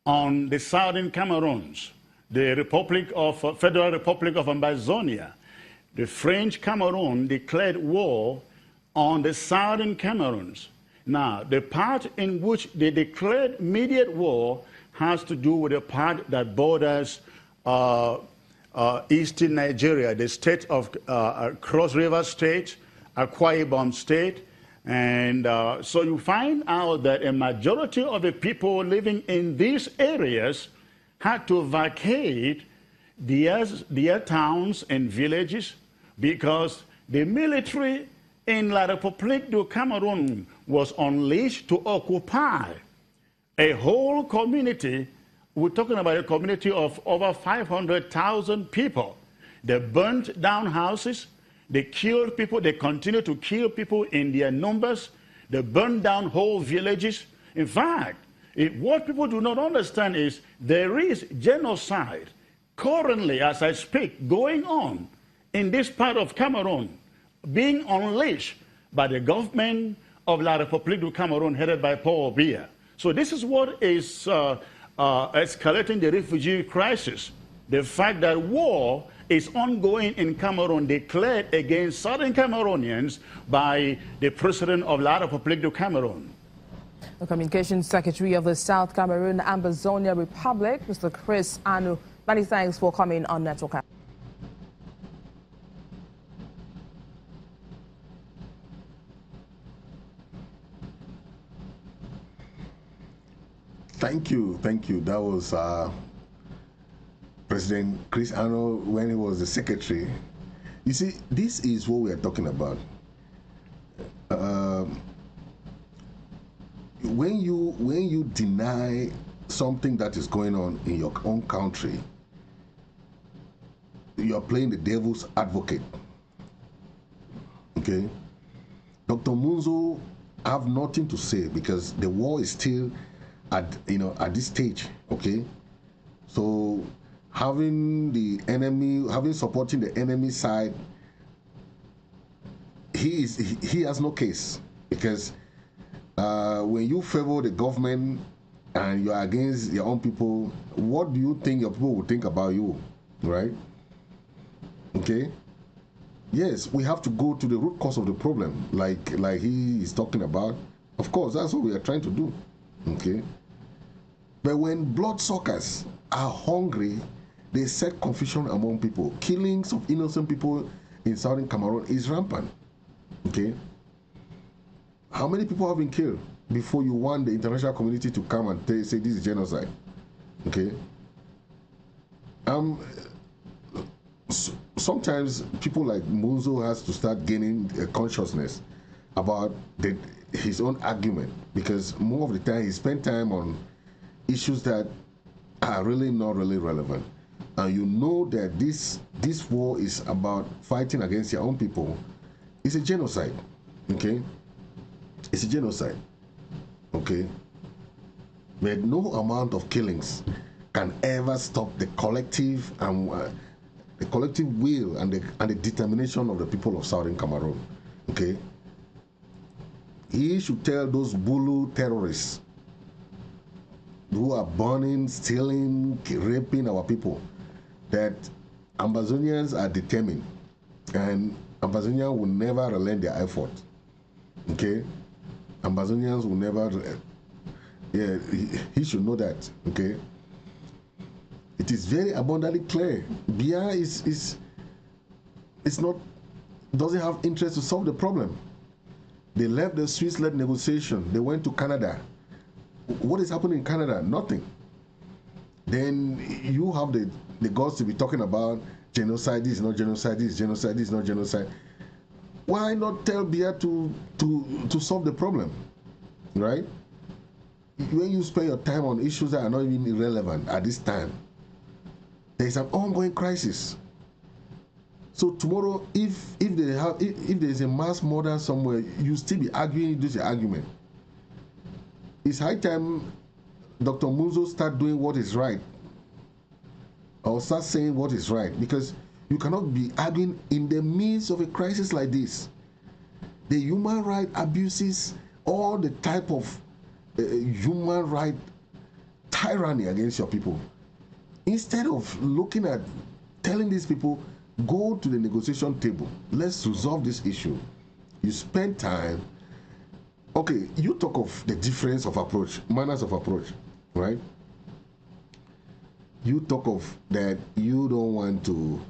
on the Southern Cameroons, the Federal Republic of Ambazonia. The French Cameroon declared war on the Southern Cameroons. Now, the part in which they declared immediate war has to do with the part that borders eastern Nigeria, the state of Cross River State, Akwa Ibom State. And so you find out that a majority of the people living in these areas had to vacate their towns and villages because the military in La République du Cameroon was unleashed to occupy a whole community. We're talking about a community of over 500,000 people. They burnt down houses, they killed people, they continue to kill people in their numbers, they burned down whole villages. In fact, what people do not understand is there is genocide currently, as I speak, going on in this part of Cameroon, being unleashed by the government of La République du Cameroon, headed by Paul Biya. So this is what is escalating the refugee crisis. The fact that war is ongoing in Cameroon, declared against Southern Cameroonians by the president of La République du Cameroon. The Communications Secretary of the South Cameroon Ambazonia Republic, Mr. Chris Anu, many thanks for coming on Network. Thank you. That was President Chris Arnold when he was the secretary. You see, this is what we are talking about. When you deny something that is going on in your own country, you are playing the devil's advocate. Okay? Dr. Munzu have nothing to say because the war is still at this stage. Okay? So having supporting the enemy side, he has no case, because when you favor the government and you're against your own people, what do you think your people will think about you, right? Okay? Yes, we have to go to the root cause of the problem, like he is talking about. Of course, that's what we are trying to do. Okay? But when bloodsuckers are hungry, they set confusion among people. Killings of innocent people in southern Cameroon is rampant. Okay? How many people have been killed before you want the international community to come and say this is genocide? Okay? Sometimes people like Munzu has to start gaining a consciousness about his own argument, because more of the time he spent time on issues that are really not really relevant. And you know that this war is about fighting against your own people. It's a genocide. Okay? It's a genocide. Okay? But no amount of killings can ever stop the collective and the collective will and the determination of the people of southern Cameroon. Okay? He should tell those Bulu terrorists who are burning, stealing, raping our people that Ambazonians are determined, and Ambazonians will never relent their effort. Okay? Ambazonians will never. Yeah, he should know that. Okay? It is very abundantly clear. Biya doesn't have interest to solve the problem. They left the Swiss-led negotiation. They went to Canada. What is happening in Canada? Nothing. Then you have the guts to be talking about genocide. This is not genocide. This is genocide. This is not genocide. Why not tell Biya to solve the problem, right? When you spend your time on issues that are not even irrelevant at this time, there is an ongoing crisis. So tomorrow, if there is a mass murder somewhere, you still be arguing this argument. It's high time Dr. Munzu start doing what is right, or start saying what is right, because you cannot be arguing in the midst of a crisis like this. The human rights abuses, all the type of human right tyranny against your people. Instead of looking at telling these people, go to the negotiation table, let's resolve this issue, you spend time. Okay, you talk of the difference of approach, manners of approach, right? you talk of that you don't want to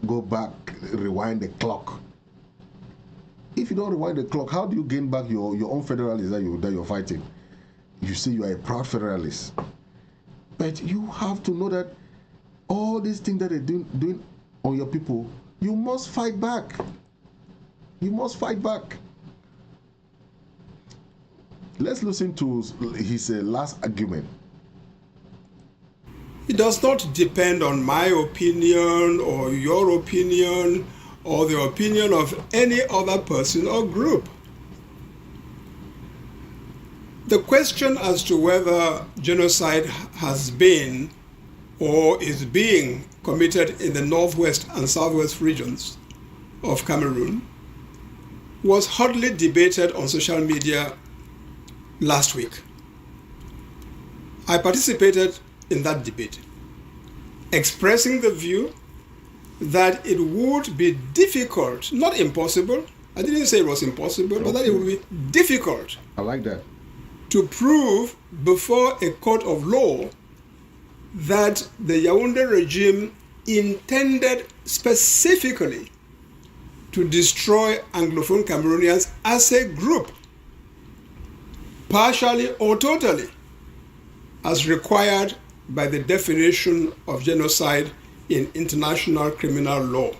go back, rewind the clock. If you don't rewind the clock, how do you gain back your own federalism that you're fighting? You say you are a proud federalist, but you have to know that all these things that they're doing on your people, you must fight back. You must fight back. Let's listen to his last argument. It does not depend on my opinion or your opinion or the opinion of any other person or group. The question as to whether genocide has been or is being committed in the northwest and southwest regions of Cameroon was hotly debated on social media last week. I participated in that debate, expressing the view that it would be difficult, not impossible, I didn't say it was impossible, but that it would be difficult. I like that. To prove before a court of law that the Yaoundé regime intended specifically to destroy Anglophone Cameroonians as a group, partially or totally, as required by the definition of genocide in international criminal law.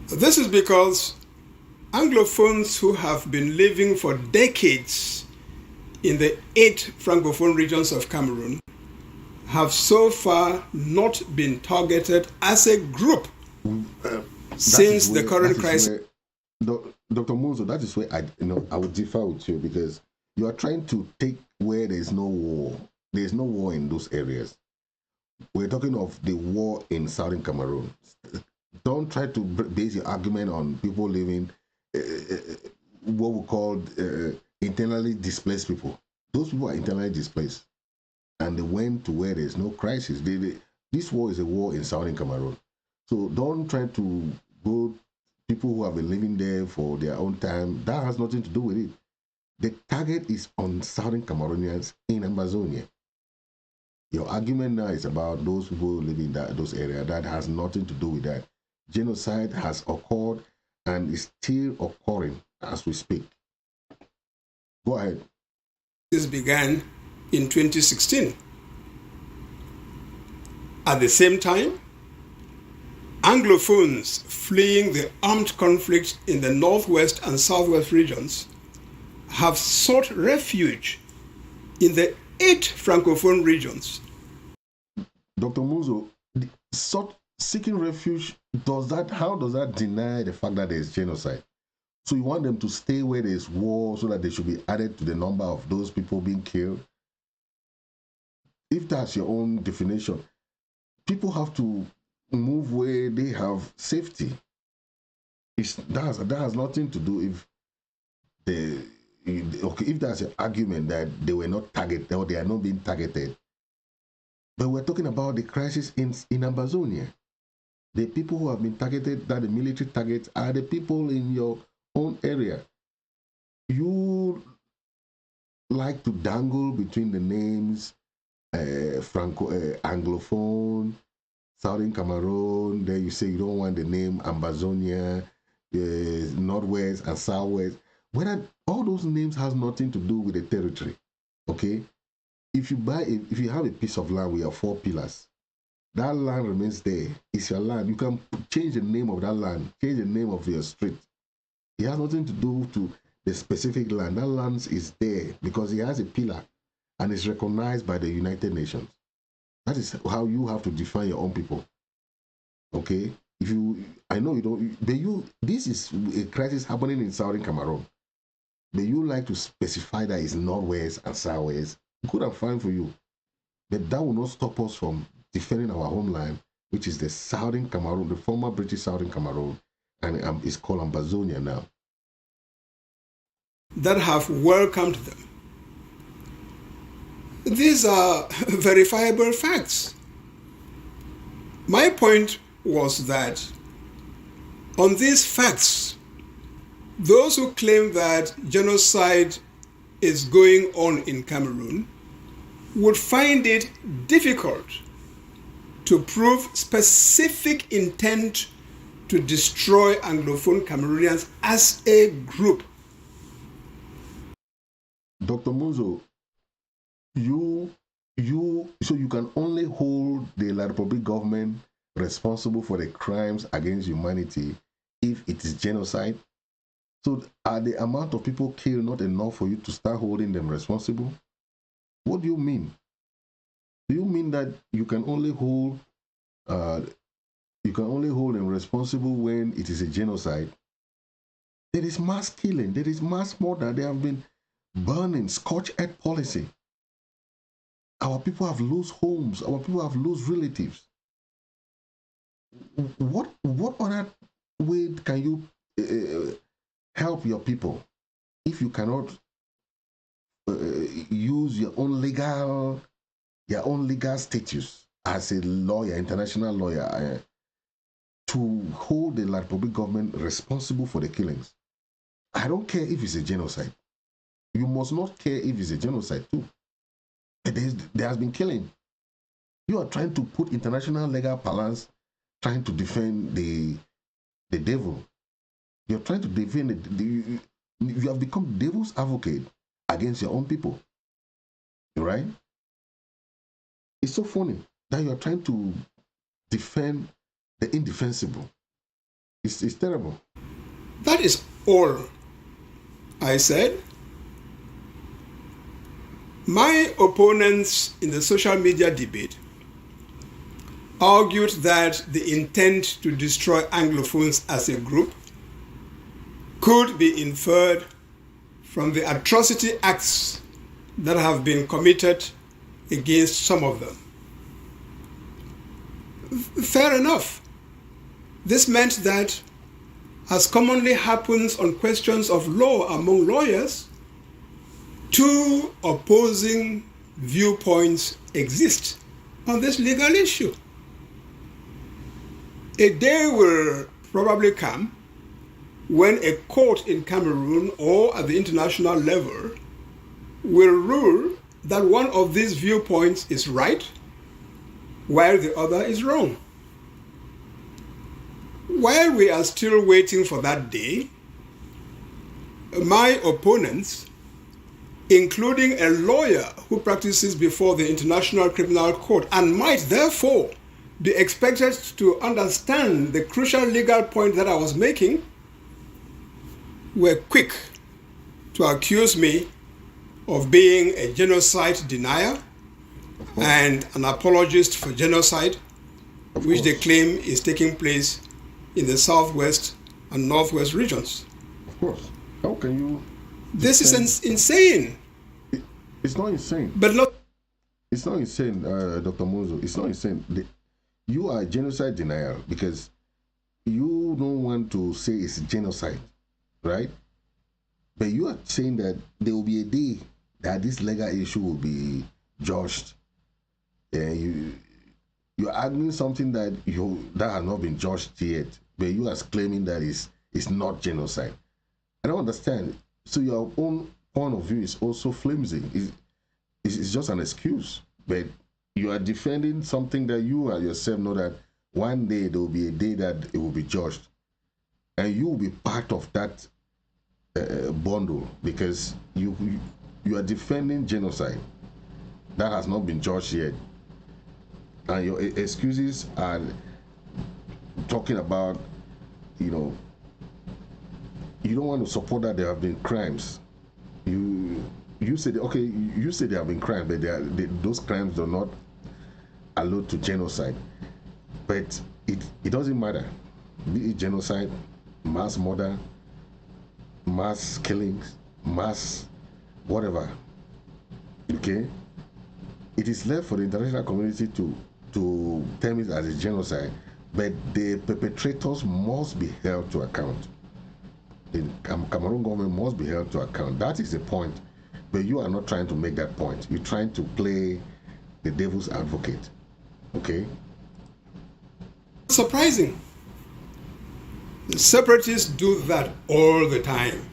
This is because Anglophones who have been living for decades in the 8 Francophone regions of Cameroon have so far not been targeted as a group since the current crisis. Dr. Munzu, that is where I would differ with you, because you are trying to take where there is no war. There is no war in those areas. We're talking of the war in southern Cameroon. Don't try to base your argument on people living what we call internally displaced people. Those people are internally displaced, and they went to where there's no crisis. This war is a war in southern Cameroon. So don't try to go people who have been living there for their own time. That has nothing to do with it. The target is on southern Cameroonians in Ambazonia. Your argument now is about those people who live in those areas. That has nothing to do with that. Genocide has occurred and is still occurring as we speak. Go ahead. This began in 2016. At the same time, Anglophones fleeing the armed conflict in the northwest and southwest regions have sought refuge in the 8 Francophone regions. Dr. Munzu, seeking refuge, how does that deny the fact that there is genocide? So you want them to stay where there is war so that they should be added to the number of those people being killed? If that's your own definition, people have to move where they have safety. That has nothing to do if that's an argument that they were not targeted or they are not being targeted. But we're talking about the crisis in Ambazonia. The people who have been targeted, that the military targets, are the people in your own area. You like to dangle between the names Anglophone, Southern Cameroon, then you say you don't want the name Ambazonia, Northwest and Southwest. Whether all those names has nothing to do with the territory, okay? If you have a piece of land with your 4 pillars, that land remains there. It's your land. You can change the name of that land, change the name of your street. It has nothing to do to the specific land. That land is there because it has a pillar and is recognized by the United Nations. That is how you have to define your own people. Okay? I know you don't, but this is a crisis happening in southern Cameroon. But you like to specify that it's northwest and southwest. Good and fine for you. But that will not stop us from defending our homeland, which is the southern Cameroon, the former British southern Cameroon, and it's called Ambazonia now. That have welcomed them. These are verifiable facts. My point was that on these facts, those who claim that genocide is going on in Cameroon would find it difficult to prove specific intent to destroy Anglophone Cameroonians as a group. Dr. Munzu, so you can only hold the La Republic government responsible for the crimes against humanity if it is genocide? So are the amount of people killed not enough for you to start holding them responsible? What do you mean? Do you mean that you can only hold them responsible when it is a genocide? There is mass killing, there is mass murder, there have been burning, scorched earth policy. Our people have lost homes, our people have lost relatives. What other way can you help your people if you cannot use your own legal status as a lawyer, international lawyer, to hold the La Republic government responsible for the killings? I don't care if it's a genocide. You must not care if it's a genocide too. There has been killing. You are trying to put international legal balance, trying to defend the devil. You're trying to defend you have become devil's advocate against your own people. Right? It's so funny that you're trying to defend the indefensible. It's terrible. That is all I said. My opponents in the social media debate argued that the intent to destroy Anglophones as a group could be inferred from the atrocity acts that have been committed against some of them. Fair enough. This meant that, as commonly happens on questions of law among lawyers, two opposing viewpoints exist on this legal issue. A day will probably come when a court in Cameroon or at the international level will rule that one of these viewpoints is right while the other is wrong. While we are still waiting for that day, my opponents, including a lawyer who practices before the International Criminal Court and might therefore be expected to understand the crucial legal point that I was making, were quick to accuse me of being a genocide denier and an apologist for genocide, which they claim is taking place in the southwest and northwest regions. Of course. How can you... This is insane. It's not insane. But not... It's not insane, Dr. Munzu. It's not insane. You are a genocide denier because you don't want to say it's genocide, right? But you are saying that there will be a day that this legal issue will be judged. You're arguing something that has not been judged yet, but you are claiming that it's not genocide. I don't understand. So your own point of view is also flimsy. It's just an excuse. But you are defending something that you yourself know that one day there will be a day that it will be judged. And you will be part of that bundle because you are defending genocide that has not been judged yet. And your excuses are talking about, you don't want to support that there have been crimes. You said, okay, you say there have been crimes, but those crimes do not allude to genocide. But it doesn't matter. Be it genocide, mass murder, mass killings, mass whatever. Okay? It is left for the international community to term it as a genocide, but the perpetrators must be held to account. The Cameroon government must be held to account. That is the point. But you are not trying to make that point. You're trying to play the devil's advocate. Okay? Surprising. The separatists do that all the time.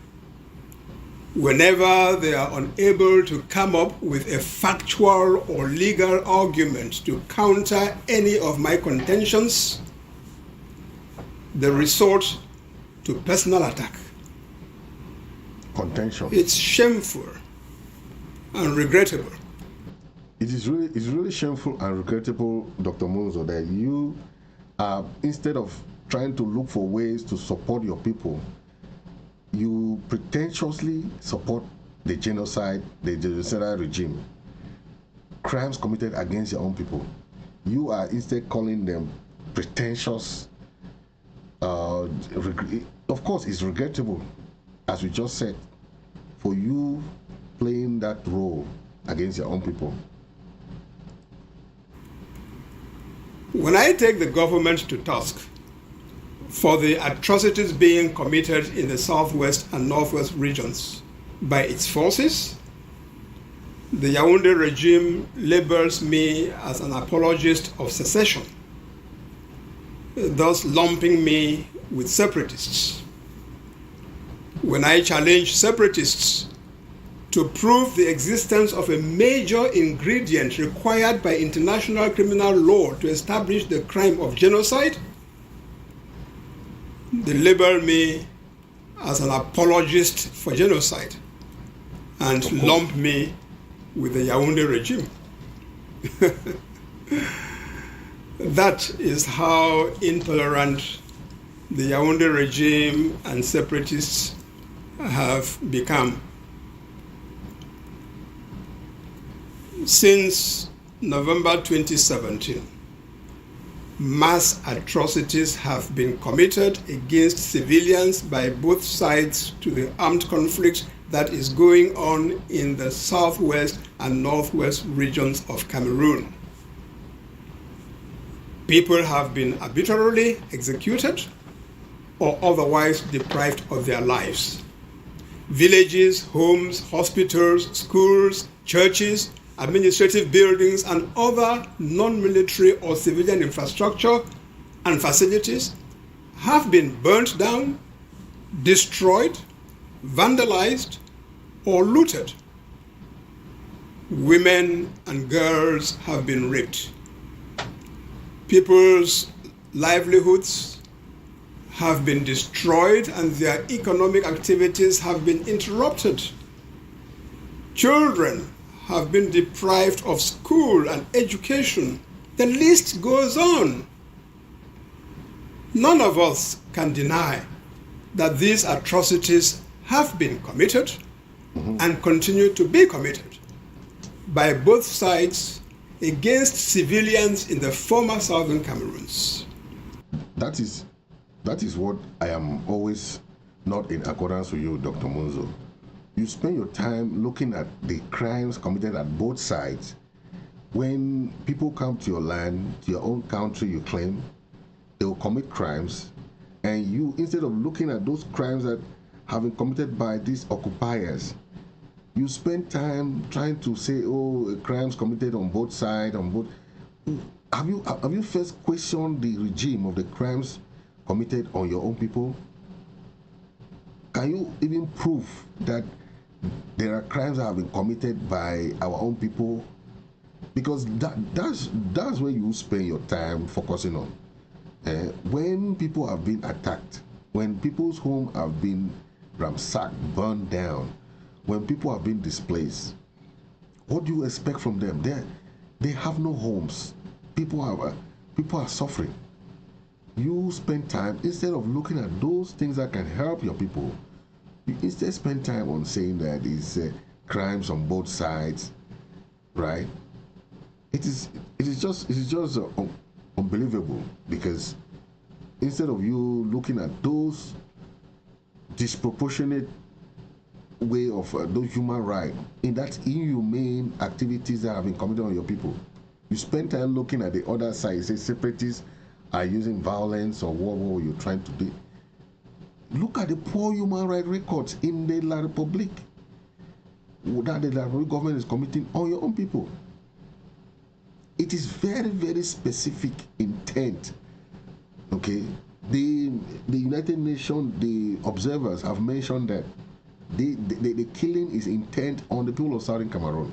Whenever they are unable to come up with a factual or legal argument to counter any of my contentions, they resort to personal attack. Contention. It's shameful and regrettable. It's really shameful and regrettable, Dr. Munzu, that you, instead of trying to look for ways to support your people, you pretentiously support the genocide, the genocidal regime, crimes committed against your own people. You are instead calling them pretentious. Of course, it's regrettable, as we just said, for you playing that role against your own people. When I take the government to task for the atrocities being committed in the southwest and northwest regions by its forces, the Yaoundé regime labels me as an apologist of secession, thus lumping me with separatists. When I challenge separatists to prove the existence of a major ingredient required by international criminal law to establish the crime of genocide, they label me as an apologist for genocide and lump me with the Yaoundé regime. That is how intolerant the Yaoundé regime and separatists have become. Since November 2017, mass atrocities have been committed against civilians by both sides to the armed conflict that is going on in the southwest and northwest regions of Cameroon. People have been arbitrarily executed or otherwise deprived of their lives. Villages, homes, hospitals, schools, churches, administrative buildings, and other non-military or civilian infrastructure and facilities have been burnt down, destroyed, vandalized, or looted. Women and girls have been raped. People's livelihoods have been destroyed and their economic activities have been interrupted. Children have been deprived of school and education. The list goes on. None of us can deny that these atrocities have been committed and continue to be committed by both sides against civilians in the former southern Cameroons. That is what I am always not in accordance with you, Dr. Munzu. You spend your time looking at the crimes committed at both sides. When people come to your land, to your own country you claim, they will commit crimes, and you, instead of looking at those crimes that have been committed by these occupiers, you spend time trying to say, oh, crimes committed on both sides, on both. Have you first questioned the regime of the crimes committed on your own people? Can you even prove that there are crimes that have been committed by our own people? Because that's where you spend your time focusing on. When people have been attacked, when people's homes have been ransacked, burned down, when people have been displaced, what do you expect from them? They have no homes. People are suffering. You spend time, instead of looking at those things that can help your people, you instead spend time on saying that it's crimes on both sides, right? It is just unbelievable, because instead of you looking at those disproportionate way of those human rights in that inhumane activities that have been committed on your people, you spend time looking at the other side. Say separatists are using violence or what you're trying to do. Look at the poor human rights records in the La Republique that the La Republique government is committing on your own people. It is very, very specific intent. Okay, the United Nations, the observers have mentioned that The killing is intent on the people of Southern Cameroon.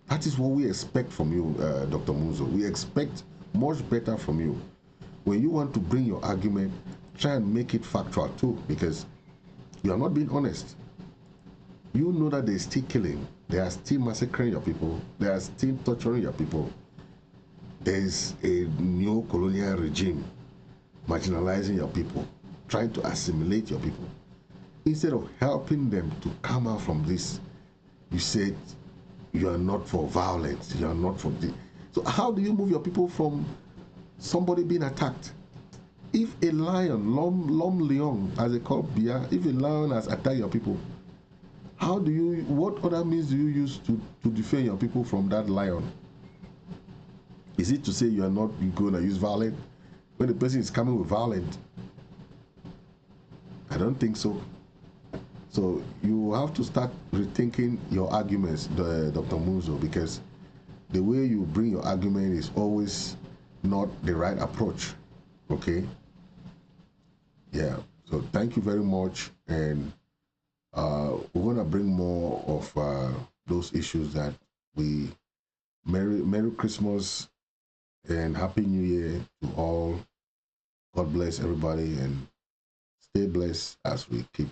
That is what we expect from you, Dr. Munzu. We expect much better from you. When you want to bring your argument, try and make it factual too, because you are not being honest. You know that they are still killing, they are still massacring your people, they are still torturing your people. There is a neo-colonial regime marginalizing your people, trying to assimilate your people. Instead of helping them to come out from this, you said you are not for violence, you are not for this. So how do you move your people from somebody being attacked? If a lion, l'homme lion, as they call Bia, if a lion has attacked your people, how do you, what other means do you use to defend your people from that lion? Is it to say you are not going to use violence when the person is coming with violence? I don't think so. So you have to start rethinking your arguments, Dr. Munzu, because the way you bring your argument is always not the right approach. Okay? Yeah. So thank you very much, and we're gonna bring more of those issues that we. Merry Christmas and Happy New Year to all. God bless everybody and stay blessed as we keep